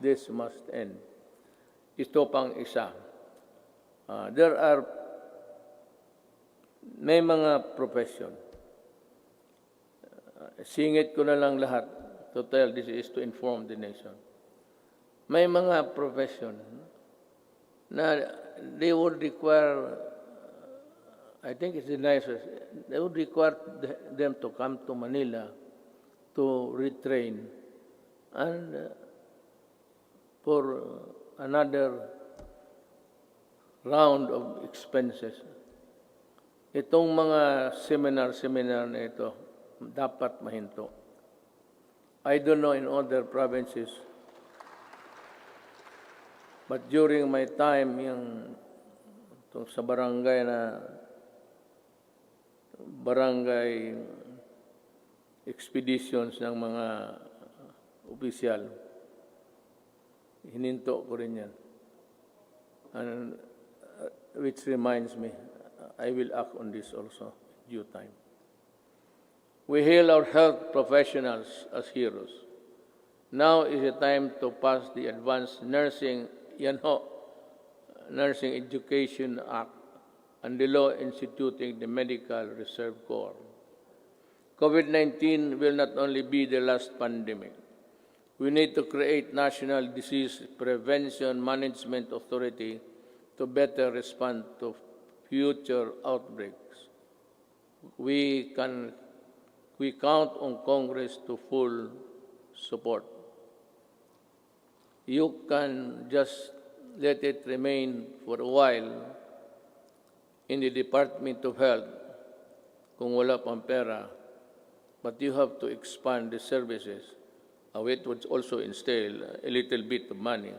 This must end. Ito pang isa. May mga profession. Singit ko na lang lahat to tell this is to inform the nation. May mga profession na they would require, I think it's the nicest, they would require them to come to Manila to retrain and for another round of expenses. Itong mga seminar na ito, dapat mahinto. I don't know in other provinces, but during my time, itong sa barangay expeditions ng mga opisyal, hininto ko rin yan. And, which reminds me, I will act on this also in due time. We hail our health professionals as heroes. Now is the time to pass the Advanced Nursing Education Act and the law instituting the Medical Reserve Corps. COVID-19 will not only be the last pandemic. We need to create National Disease Prevention Management Authority to better respond to future outbreaks. We count on Congress to full support. You can just let it remain for a while in the Department of Health kung wala pang pera, but you have to expand the services. It would also entail a little bit of money,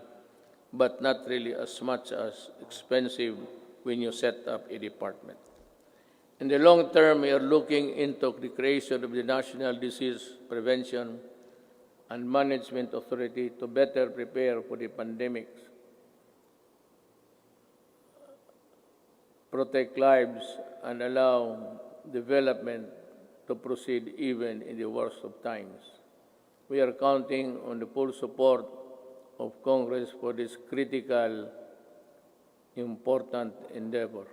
but not really as much as expensive when you set up a department. In the long term, we are looking into the creation of the National Disease Prevention and Management Authority to better prepare for the pandemics, protect lives, and allow development to proceed even in the worst of times. We are counting on the full support of Congress for this critical, important endeavor.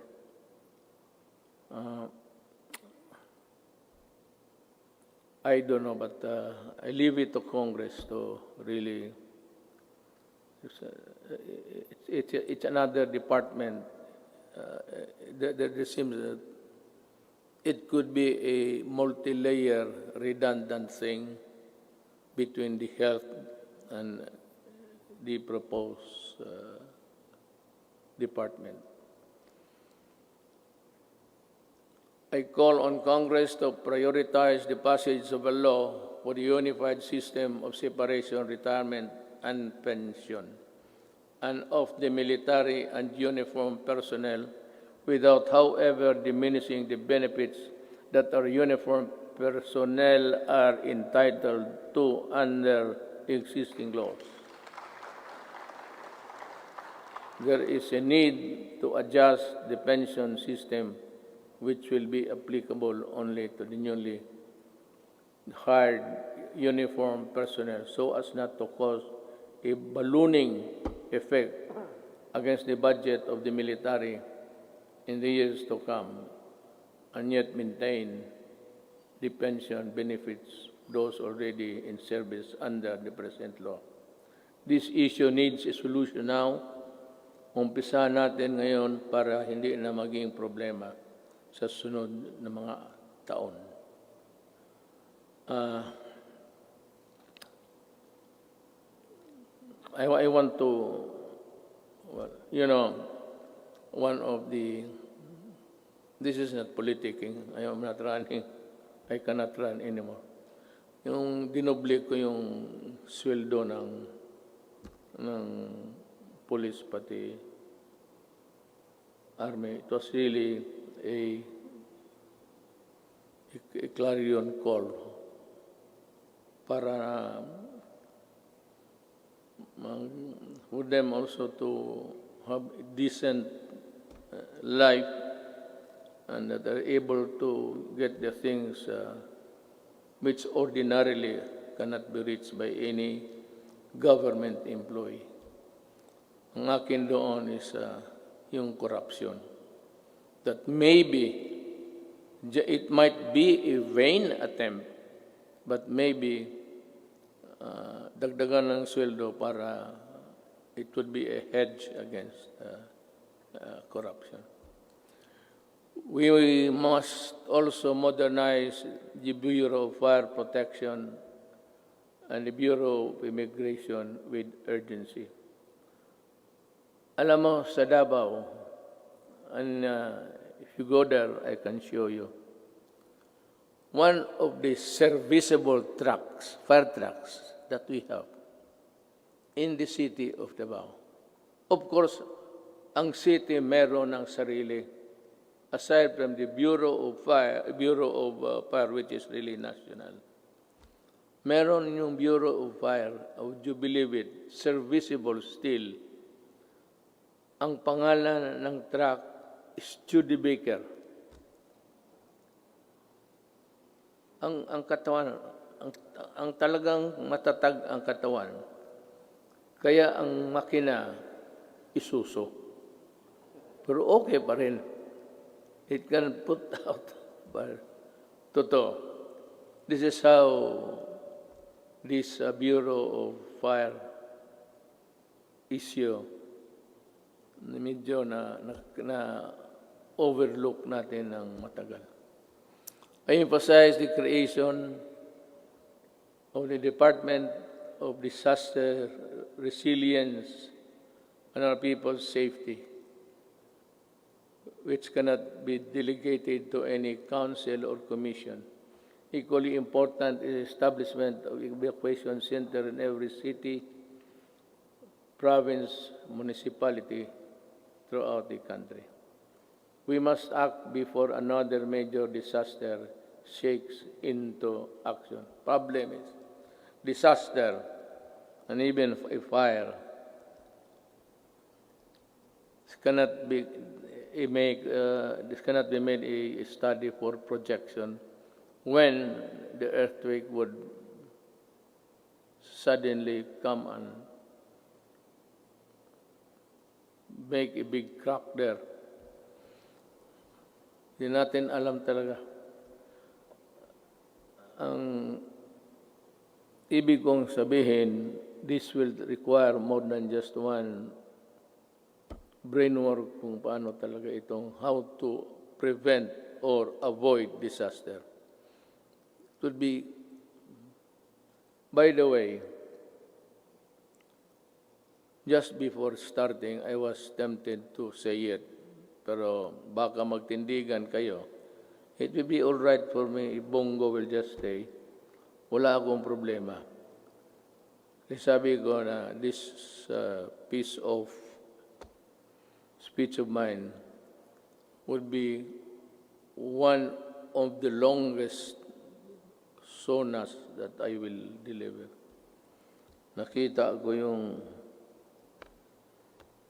I don't know, but I leave it to Congress to really. It's another department. There seems that it could be a multi-layer, redundant thing between the health and the proposed department. I call on Congress to prioritize the passage of a law for the unified system of separation, retirement, and pension, and of the military and uniformed personnel without, however, diminishing the benefits that our uniformed personnel are entitled to under existing laws. There is a need to adjust the pension system, which will be applicable only to the newly hired uniformed personnel, so as not to cause a ballooning effect against the budget of the military in the years to come, and yet maintain the pension benefits those already in service under the present law. This issue needs a solution now. Umpisa natin ngayon para hindi na maging problema sa sunod na mga taon. I want to, one of the, this is not politicking, I am not running, I cannot run anymore. Yung dinoble ko yung sweldo ng police pati army, it was really a clarion call para for them also to have a decent life and that they're able to get the things which ordinarily cannot be reached by any government employee. Ang akin doon is yung corruption. That maybe it might be a vain attempt, but maybe dagdagan ng sweldo para it would be a hedge against corruption. We must also modernize the Bureau of Fire Protection and the Bureau of Immigration with urgency. Alam mo, sa Davao, and if you go there, I can show you. One of the serviceable trucks, fire trucks, that we have in the city of Davao. Of course, ang city meron ng sarili, aside from the Bureau of Fire, which is really national. Meron yung Bureau of Fire, would you believe it, serviceable still. Ang pangalan ng truck is Studebaker. Ang katawan, ang talagang matatag ang katawan. Kaya ang makina, isuso. Pero okay pa rin. It can put out. But, totoo. This is how this Bureau of Fire issue medyo na overlook natin ng matagal. I emphasize the creation of the Department of Disaster Resilience and our people's safety, which cannot be delegated to any council or commission. Equally important is the establishment of evacuation center in every city, province, municipality throughout the country. We must act before another major disaster shakes into action. Problem is disaster and even a fire. This cannot be made a study for projection when the earthquake would suddenly come and make a big crack there. Hindi natin alam talaga. Ang ibig kong sabihin, this will require more than just one brainwork kung paano talaga itong how to prevent or avoid disaster. It would be, by the way, just before starting, I was tempted to say it, pero baka magtindigan kayo. It will be all right for me if Bongo will just stay. Wala akong problema. Sabi ko na this piece of speech of mine would be one of the longest sonas that I will deliver. Nakita ko yung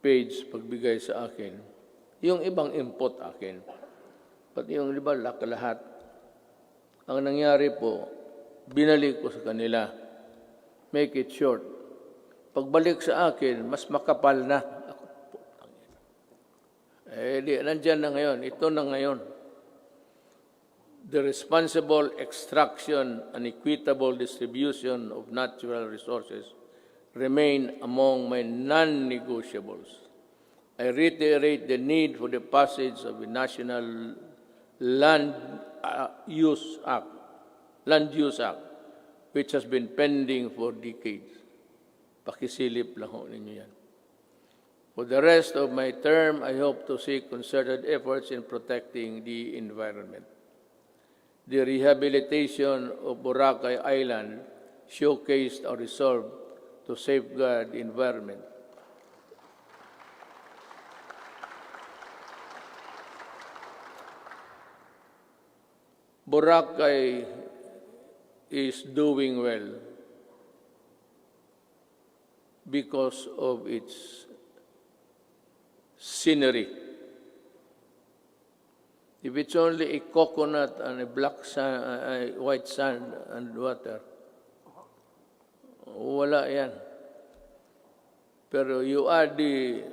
page pagbigay sa akin. Yung ibang input akin. Pati yung iba lahat. Ang nangyari po, binalik ko sa kanila. Make it short. Pagbalik sa akin, mas makapal na. Nandyan na ngayon. Ito na ngayon. The responsible extraction and equitable distribution of natural resources remain among my non-negotiables. I reiterate the need for the passage of the National Land Use Act, which has been pending for decades. Pakisilip lang ho ninyo yan. For the rest of my term, I hope to see concerted efforts in protecting the environment. The rehabilitation of Boracay Island showcased our resolve to safeguard the environment. Boracay is doing well because of its scenery. If it's only a coconut and a black sand, white sand and water, wala yan. Pero you add the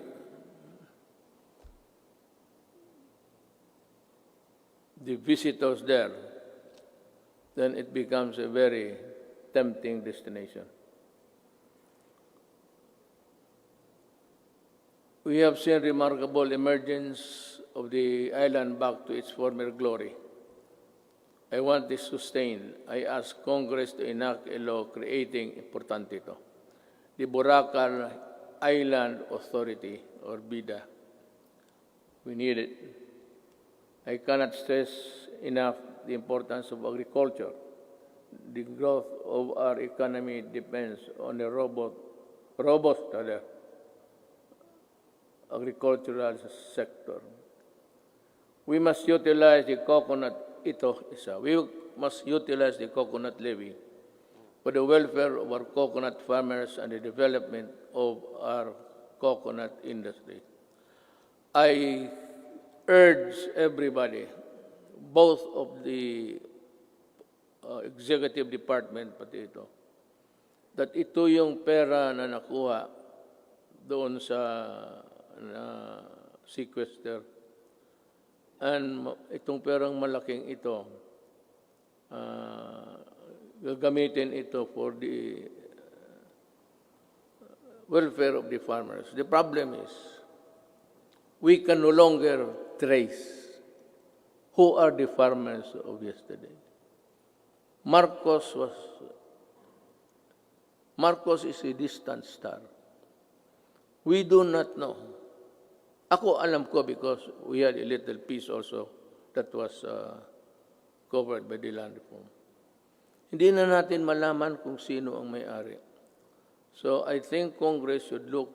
visitors there, then it becomes a very tempting destination. We have seen remarkable emergence of the island back to its former glory. I want this sustained. I ask Congress to enact a law creating, importante ito, the Boracay Island Authority, or BIDA, We need it. I cannot stress enough the importance of agriculture. The growth of our economy depends on a robust agricultural sector. We must utilize the We must utilize the coconut levy for the welfare of our coconut farmers and the development of our coconut industry. I urge everybody, both of the executive department pati ito, that ito yung pera na nakuha doon sa sequester, and itong perang malaking ito, gagamitin ito for the welfare of the farmers. The problem is, we can no longer trace who are the farmers of yesterday. Marcos is a distant star. We do not know. Ako alam ko because we had a little piece also that was covered by the land reform. Hindi na natin malaman kung sino ang may-ari. So I think Congress should look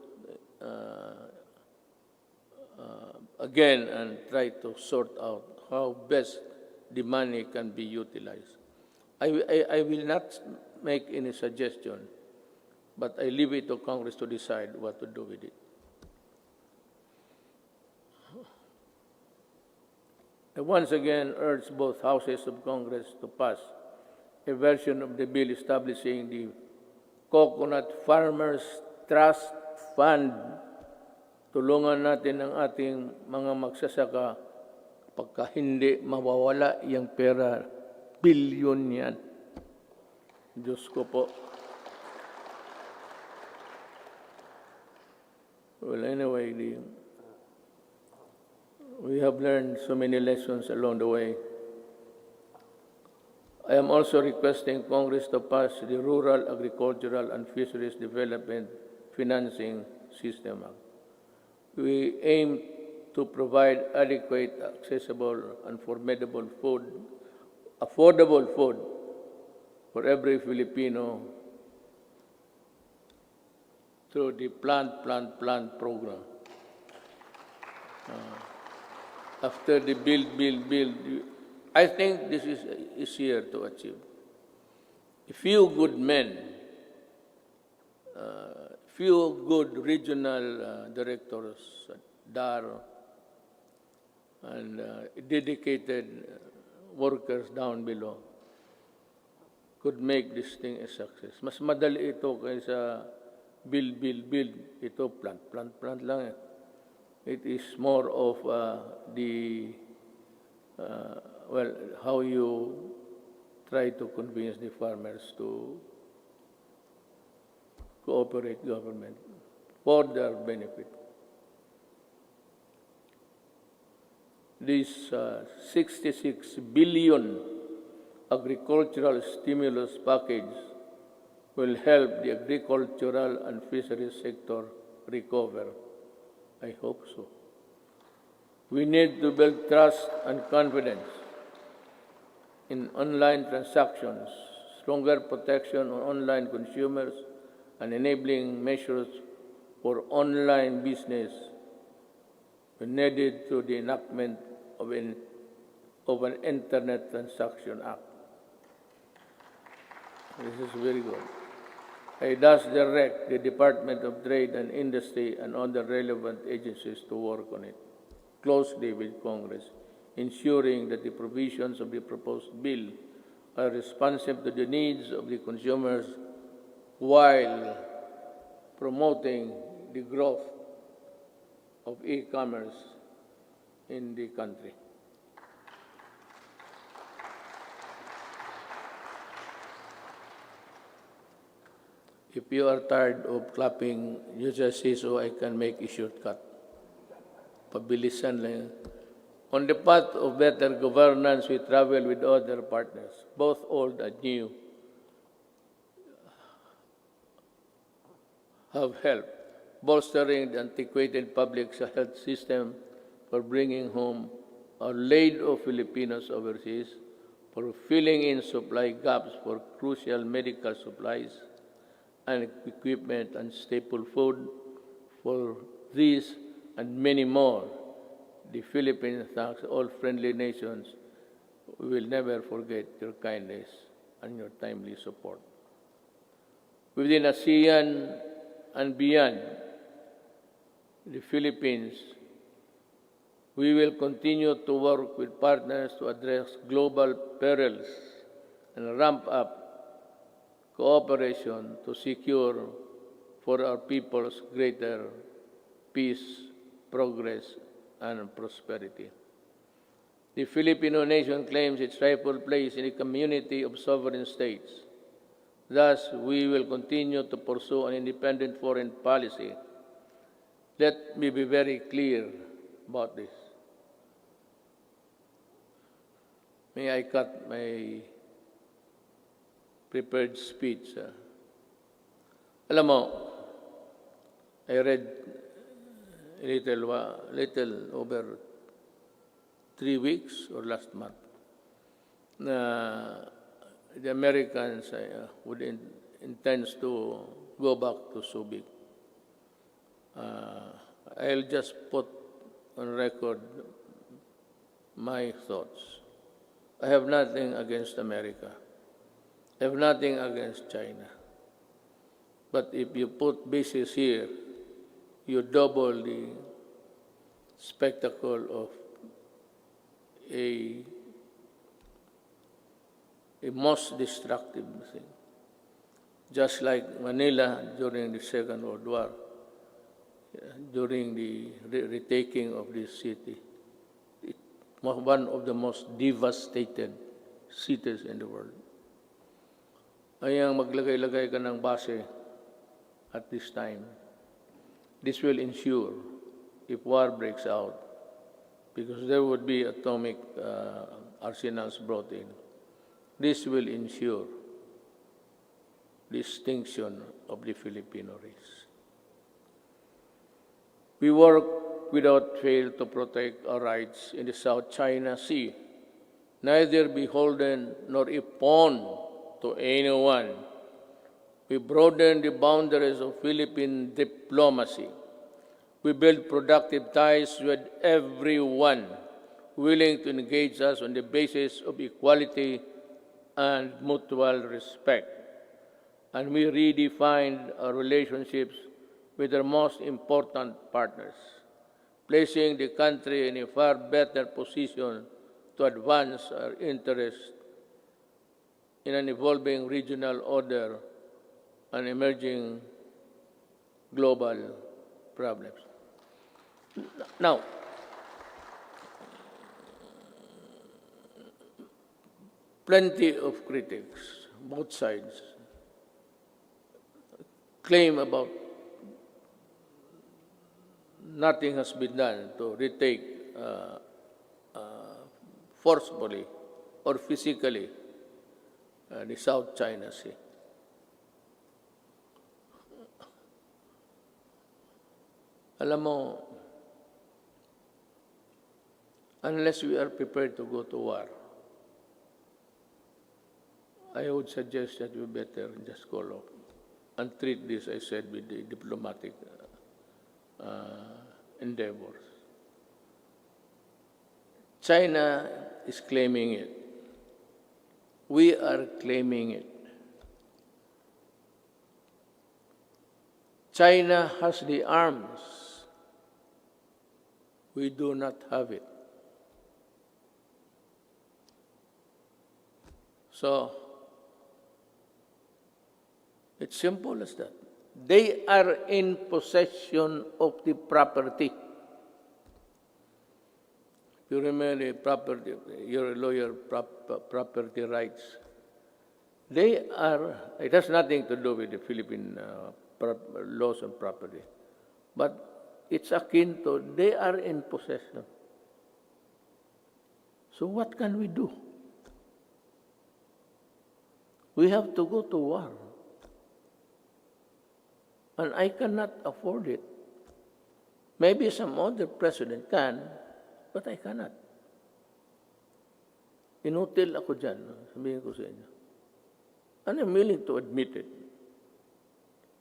again and try to sort out how best the money can be utilized. I will not make any suggestion, but I leave it to Congress to decide what to do with it. I once again urge both houses of Congress to pass a version of the bill establishing the Coconut Farmers Trust Fund. Tulungan natin ang ating mga magsasaka pagka hindi mawawala yung pera, bilyon yan. Diyos ko po. Well, anyway, we have learned so many lessons along the way. I am also requesting Congress to pass the Rural Agricultural and Fisheries Development Financing System Act. We aim to provide adequate, accessible, and affordable food for every Filipino through the Plant program. After the build, I think this is easier to achieve. A few good men, few good regional directors, DAR, and dedicated workers down below could make this thing a success. Mas madali ito kaysa build. Ito plant lang eh. It is more of how you try to convince the farmers to cooperate government for their benefit. This 66 billion agricultural stimulus package will help the agricultural and fisheries sector recover. I hope so. We need to build trust and confidence in online transactions, stronger protection on online consumers, and enabling measures for online business needed to the enactment of an Internet Transaction Act. This is very good. I thus direct the Department of Trade and Industry and other relevant agencies to work on it closely with Congress, ensuring that the provisions of the proposed bill are responsive to the needs of the consumers while promoting the growth of e-commerce in the country. If you are tired of clapping, you just say so I can make a shortcut. Pabilisan lang yan. On the path of better governance, we travel with other partners, both old and new, have helped bolstering the antiquated public health system for bringing home our laid of Filipinos overseas, for filling in supply gaps for crucial medical supplies and equipment and staple food. For these and many more, the Philippines thanks all friendly nations. We will never forget your kindness and your timely support. Within ASEAN and beyond the Philippines, we will continue to work with partners to address global perils and ramp up cooperation to secure for our peoples greater peace, progress, and prosperity. The Filipino nation claims its rightful place in a community of sovereign states. Thus, we will continue to pursue an independent foreign policy. Let me be very clear about this. May I cut my prepared speech? Alam mo, I read a little over 3 weeks or last month na the Americans intends to go back to Subic. I'll just put on record my thoughts. I have nothing against America. I have nothing against China. But if you put bases here, you double the spectacle of a most destructive thing. Just like Manila during the Second World War, during the retaking of this city, it was one of the most devastated cities in the world. Ayang maglagay-lagay ka ng base at this time. This will ensure, if war breaks out, because there would be atomic arsenals brought in, this will ensure the extinction of the Filipino race. We work without fail to protect our rights in the South China Sea, neither beholden nor a pawn to anyone. We broaden the boundaries of Philippine diplomacy. We build productive ties with everyone willing to engage us on the basis of equality and mutual respect. And we redefined our relationships with our most important partners, placing the country in a far better position to advance our interests in an evolving regional order and emerging global problems. Now, plenty of critics, both sides, claim about nothing has been done to retake forcefully or physically the South China Sea. Alam mo, unless we are prepared to go to war, I would suggest that we better just call off and treat this, I said, with the diplomatic endeavors. China is claiming it. We are claiming it. China has the arms. We do not have it. So, it's simple as that. They are in possession of the property. You remember property, you're a lawyer, property rights. They are, it has nothing to do with the Philippine laws on property. But it's akin to, they are in possession. So what can we do? We have to go to war. And I cannot afford it. Maybe some other president can, but I cannot. Inutil ako dyan, sabihin ko sa inyo. And I'm willing to admit it.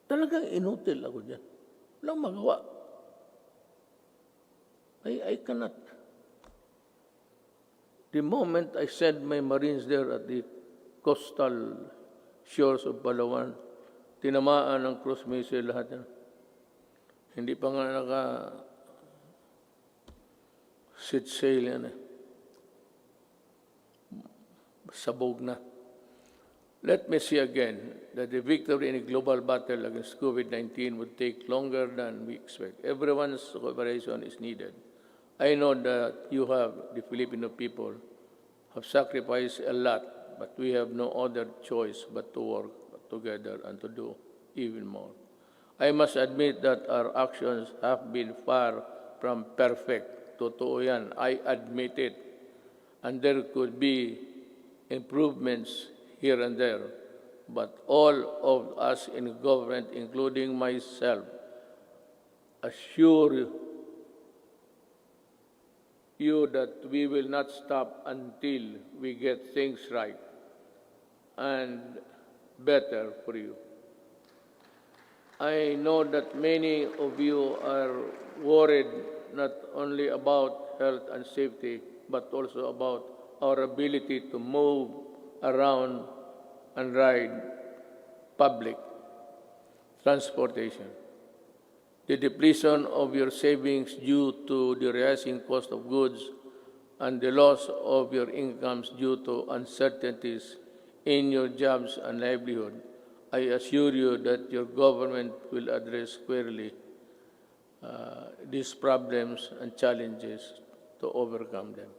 Talagang inutil ako dyan. Walang magawa. I cannot. The moment I send my Marines there at the coastal shores of Palawan, tinamaan ng cruise missile lahat yan. Hindi pa nga sit sail yan eh. Sabog na. Let me see again that the victory in a global battle against COVID-19 would take longer than we expect. Everyone's cooperation is needed. I know that you have, the Filipino people, have sacrificed a lot, but we have no other choice but to work together and to do even more. I must admit that our actions have been far from perfect. Totoo yan. I admit it. And there could be improvements here and there. But all of us in government, including myself, assure you that we will not stop until we get things right and better for you. I know that many of you are worried not only about health and safety, but also about our ability to move around and ride public transportation. The depletion of your savings due to the rising cost of goods and the loss of your incomes due to uncertainties in your jobs and livelihood, I assure you that your government will address squarely these problems and challenges to overcome them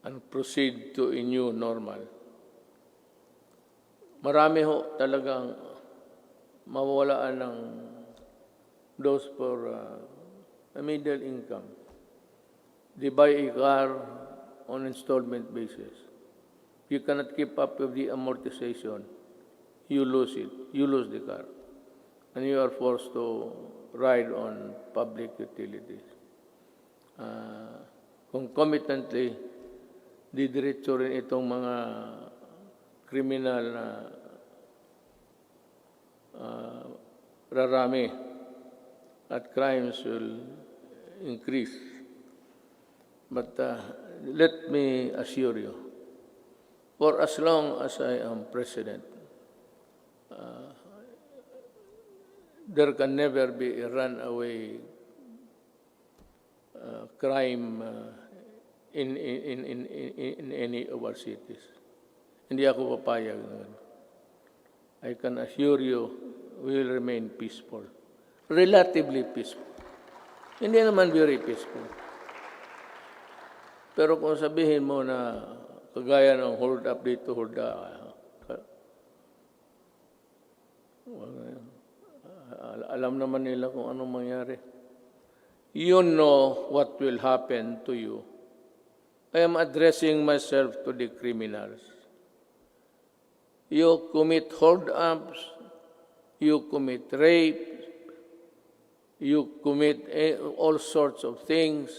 and proceed to a new normal. Marami ho talagang mawawalaan ng those for a middle income. They buy a car on installment basis. You cannot keep up with the amortization. You lose it. You lose the car. And you are forced to ride on public utilities. Concomitantly, didiretso rin itong mga kriminal na rarami at crimes will increase. But let me assure you, for as long as I am president, there can never be a runaway crime in any of our cities. Hindi ako papayag na ganun. I can assure you, we will remain peaceful. Relatively peaceful. Hindi naman very peaceful. Pero kung sabihin mo na kagaya ng hold up dito, hold up, alam naman nila kung anong mangyari. You know what will happen to you. I am addressing myself to the criminals. You commit hold-ups, you commit rape, you commit all sorts of things,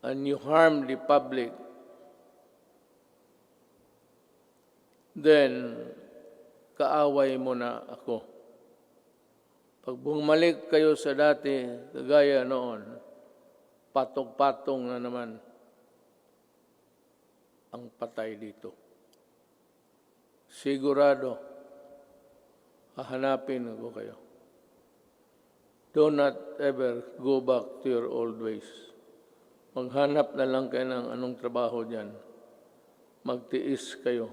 and you harm the public, then kaaway mo na ako. Pag bumalik kayo sa dati, kagaya noon, patong-patong na naman ang patay dito. Sigurado, hahanapin ko kayo. Do not ever go back to your old ways. Maghanap na lang kayo ng anong trabaho dyan. Magtiis kayo.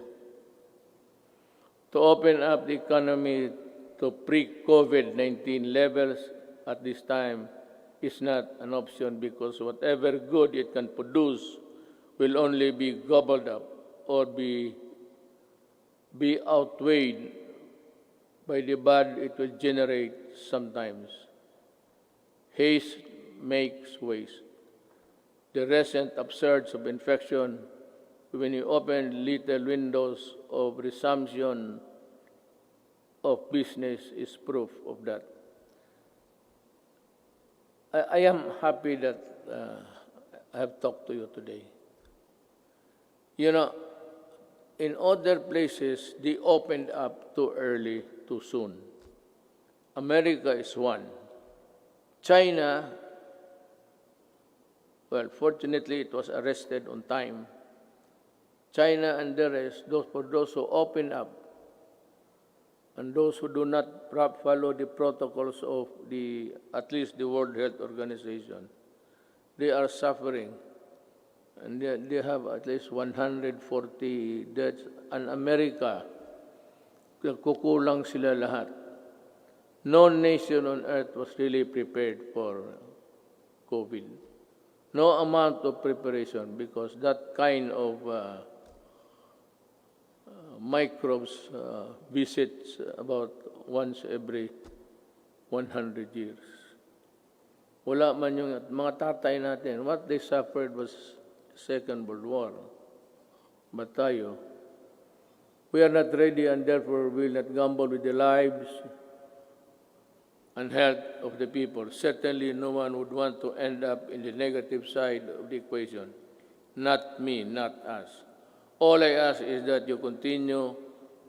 To open up the economy to pre-COVID-19 levels at this time is not an option because whatever good it can produce will only be gobbled up or be outweighed by the bad it will generate sometimes. Haste makes waste. The recent upsurge of infection, when you open little windows of resumption of business, is proof of that. I am happy that I have talked to you today. You know, in other places, they opened up too early, too soon. America is one. China, well, fortunately, it was arrested on time. China and the rest, for those who open up and those who do not follow the protocols of at least the World Health Organization, they are suffering. And they have at least 140 deaths. And America, kukulang sila lahat. No nation on earth was really prepared for COVID. No amount of preparation, because that kind of microbes visits about once every 100 years. Wala man yung mga tatay natin, what they suffered was Second World War. But tayo, we are not ready, and therefore we will not gamble with the lives and health of the people. Certainly no one would want to end up in the negative side of the equation. Not me, not us. All I ask is that you continue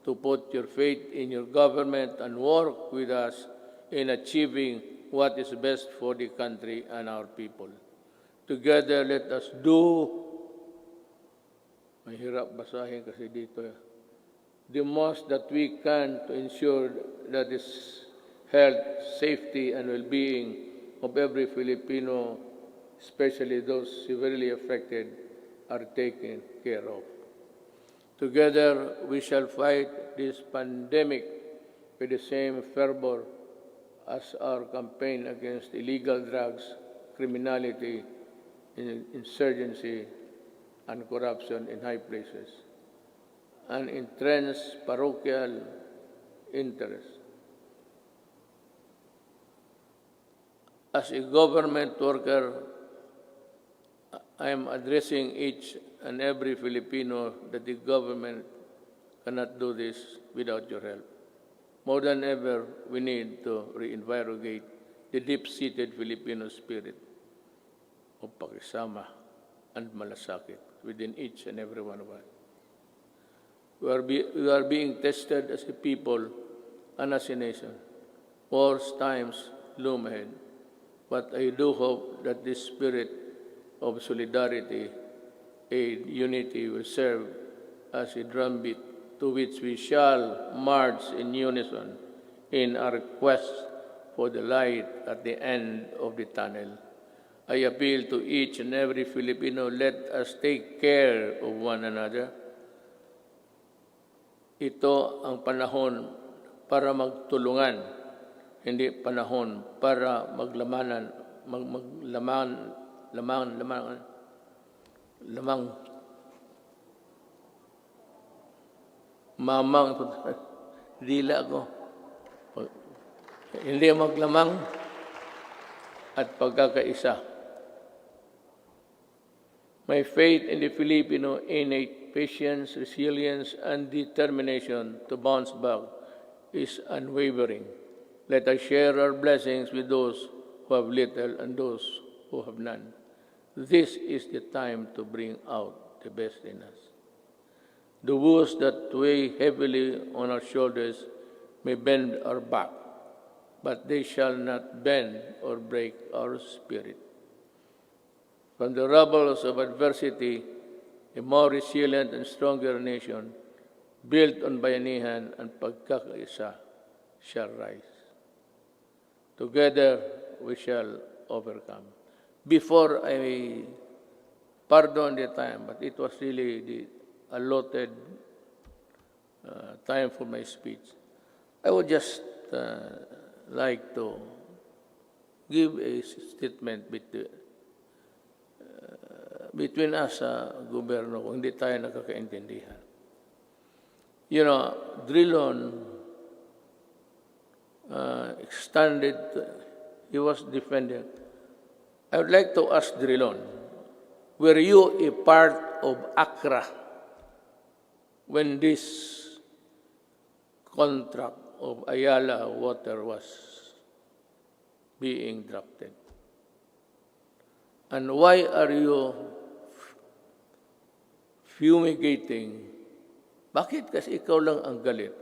to put your faith in your government and work with us in achieving what is best for the country and our people. Together, let us do, mahirap basahin kasi dito, the most that we can to ensure that this health, safety, and well-being of every Filipino, especially those severely affected, are taken care of. Together, we shall fight this pandemic with the same fervor as our campaign against illegal drugs, criminality, insurgency, and corruption in high places, and entrenched parochial interests. As a government worker, I am addressing each and every Filipino that the government cannot do this without your help. More than ever, we need to reinvigorate the deep-seated Filipino spirit of pakisama and malasakit within each and every one of us. We are being tested as a people and as a nation. Worse times loom ahead. But I do hope that this spirit of solidarity, aid, unity will serve as a drumbeat to which we shall march in unison in our quest for the light at the end of the tunnel. I appeal to each and every Filipino, let us take care of one another. Ito ang panahon para magtulungan, hindi panahon para mamang, dila ko. Hindi maglamang at pagkakaisa. My faith in the Filipino innate patience, resilience, and determination to bounce back is unwavering. Let us share our blessings with those who have little and those who have none. This is the time to bring out the best in us. The woes that weigh heavily on our shoulders may bend our back, but they shall not bend or break our spirit. From the rubbles of adversity, a more resilient and stronger nation, built on bayanihan and pagkakaisa, shall rise. Together, we shall overcome. Before I pardon the time, but it was really the allotted time for my speech, I would just like to give a statement between us sa gobyerno kung hindi tayo nakakaintindihan. You know, Drilon extended, he was defended. I would like to ask Drilon, were you a part of ACRA when this contract of Ayala Water was being drafted? And why are you fumigating? Bakit kasi ikaw lang ang galit?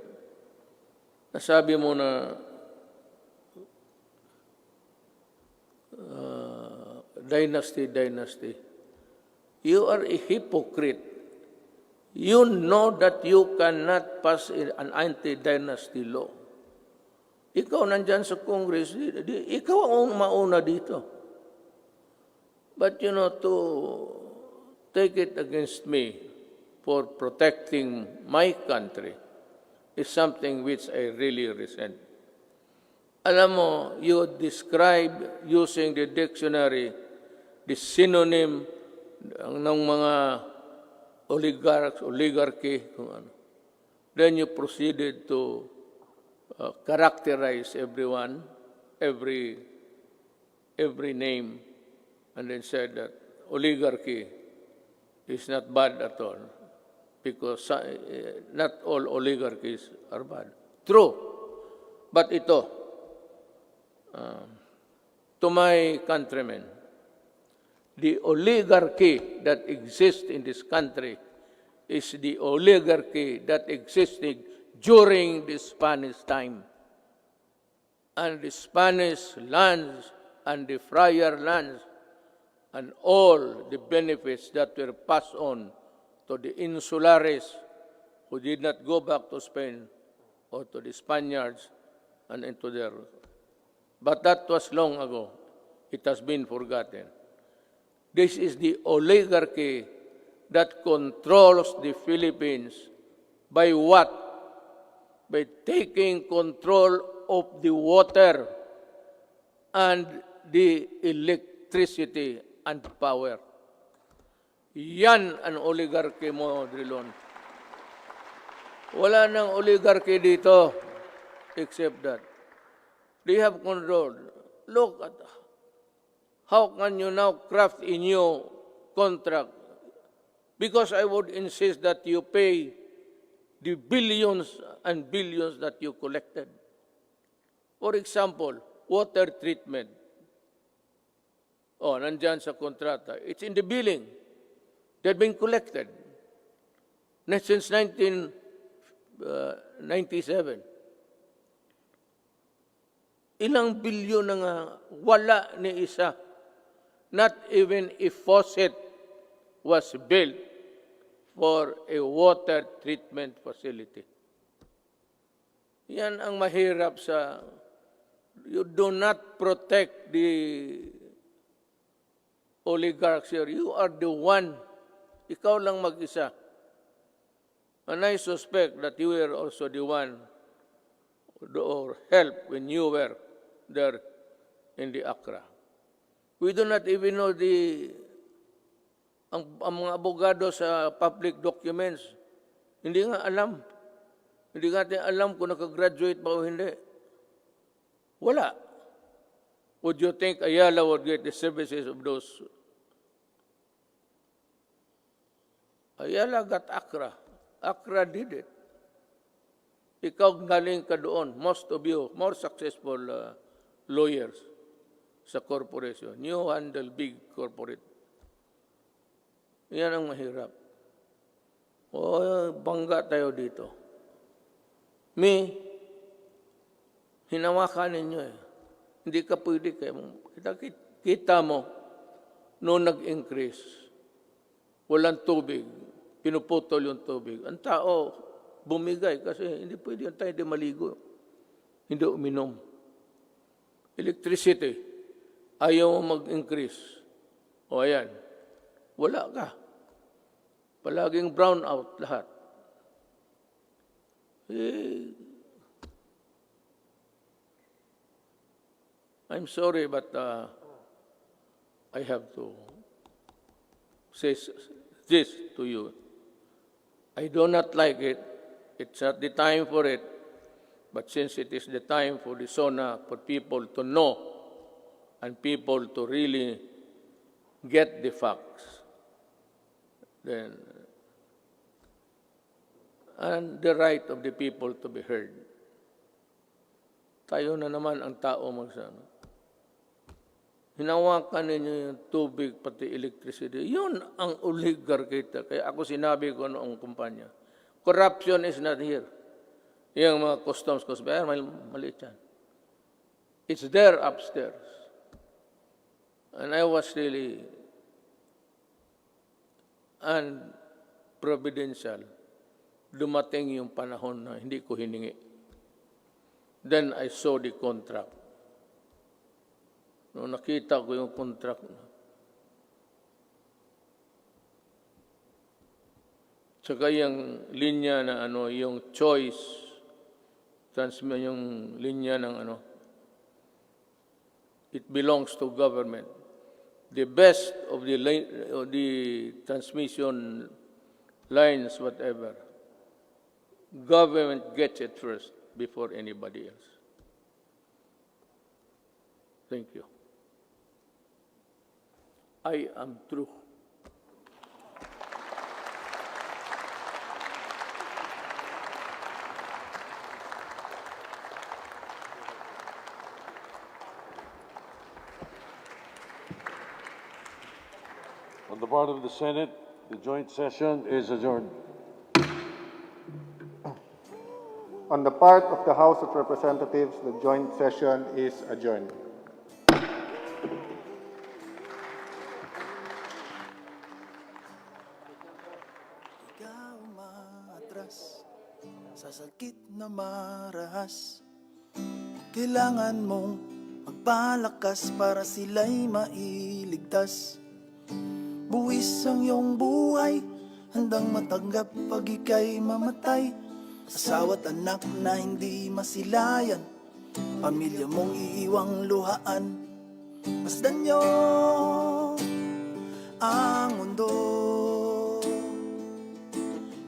Nasabi mo na dynasty. You are a hypocrite. You know that you cannot pass an anti-dynasty law. Ikaw nandyan sa Congress, ikaw ang mauna dito. But to take it against me for protecting my country is something which I really resent. Alam mo, you describe using the dictionary the synonym ng mga oligarchy, kung ano. Then you proceeded to characterize everyone, every name, and then said that oligarchy is not bad at all, because not all oligarchies are bad. True. But ito, to my countrymen, the oligarchy that exists in this country is the oligarchy that existed during the Spanish time. And the Spanish lands and the friar lands and all the benefits that were passed on to the insulares who did not go back to Spain or to the Spaniards and into their... But that was long ago. It has been forgotten. This is the oligarchy that controls the Philippines by what? By taking control of the water and the electricity and power. Yan ang oligarchy mo, Drilon. Wala nang oligarchy dito except that they have control. Look at how can you now craft a new contract? Because I would insist that you pay the billions and billions that you collected. For example, water treatment. Oh, nandyan sa kontrata. It's in the billing. They've been collected. Since 1997. Ilang bilyon na nga wala ni isa. Not even a faucet was built for a water treatment facility. Yan ang mahirap sa... You do not protect the oligarchs here. You are the one. Ikaw lang mag-isa. And I suspect that you were also the one or help when you were there in the Accra. We do not even know ang mga abogado sa public documents. Hindi nga alam. Hindi natin alam kung nakagraduate ba o hindi. Wala. Would you think Ayala would get the services of those? Ayala got Accra. Accra did it. Ikaw galing ka doon. Most of you, more successful lawyers sa corporation. You handle big corporate. Yan ang mahirap. O, bangga tayo dito. Hinawakan ninyo eh. Hindi ka pwede kayo. Kita mo, noong nag-increase, walang tubig, pinuputol yung tubig. Ang tao, bumigay kasi hindi pwede yung tayo di maligo. Hindi uminom. Electricity, ayaw mo mag-increase. O ayan, wala ka. Palaging brown out lahat. I'm sorry, but I have to say this to you. I do not like it. It's not the time for it. But since it is the time for the Sona, for people to know and people to really get the facts, then, and the right of the people to be heard. Tayo na naman ang tao magsama. hinawakan ninyo yung tubig, pati electricity. Yun ang oligarchy. Kaya ako sinabi ko noong kumpanya, corruption is not here. Yung mga customs, maliit yan. It's there upstairs. And I was really unprovidential. Dumating yung panahon na hindi ko hiningi. Then I saw the contract. Nung nakita ko yung contract na, tsaka yung linya na yung choice, yung linya ng it belongs to government. The best of the transmission lines, whatever, government gets it first before anybody else. Thank you. I am true. On the part of the Senate, the joint session is adjourned. On the part of the House of Representatives, the joint session is adjourned. Ikaw umaatras sa sakit na marahas. Kailangan mong magpalakas para sila'y mailigtas. Buwis ang iyong buhay, handang matanggap pag ika'y mamatay. Asawa't anak na hindi masilayan, pamilya mong iiwang luhaan. Masdan niyo ang mundo,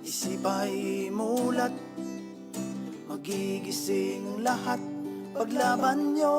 isip ay mulat, magigising lahat. Paglaban niyo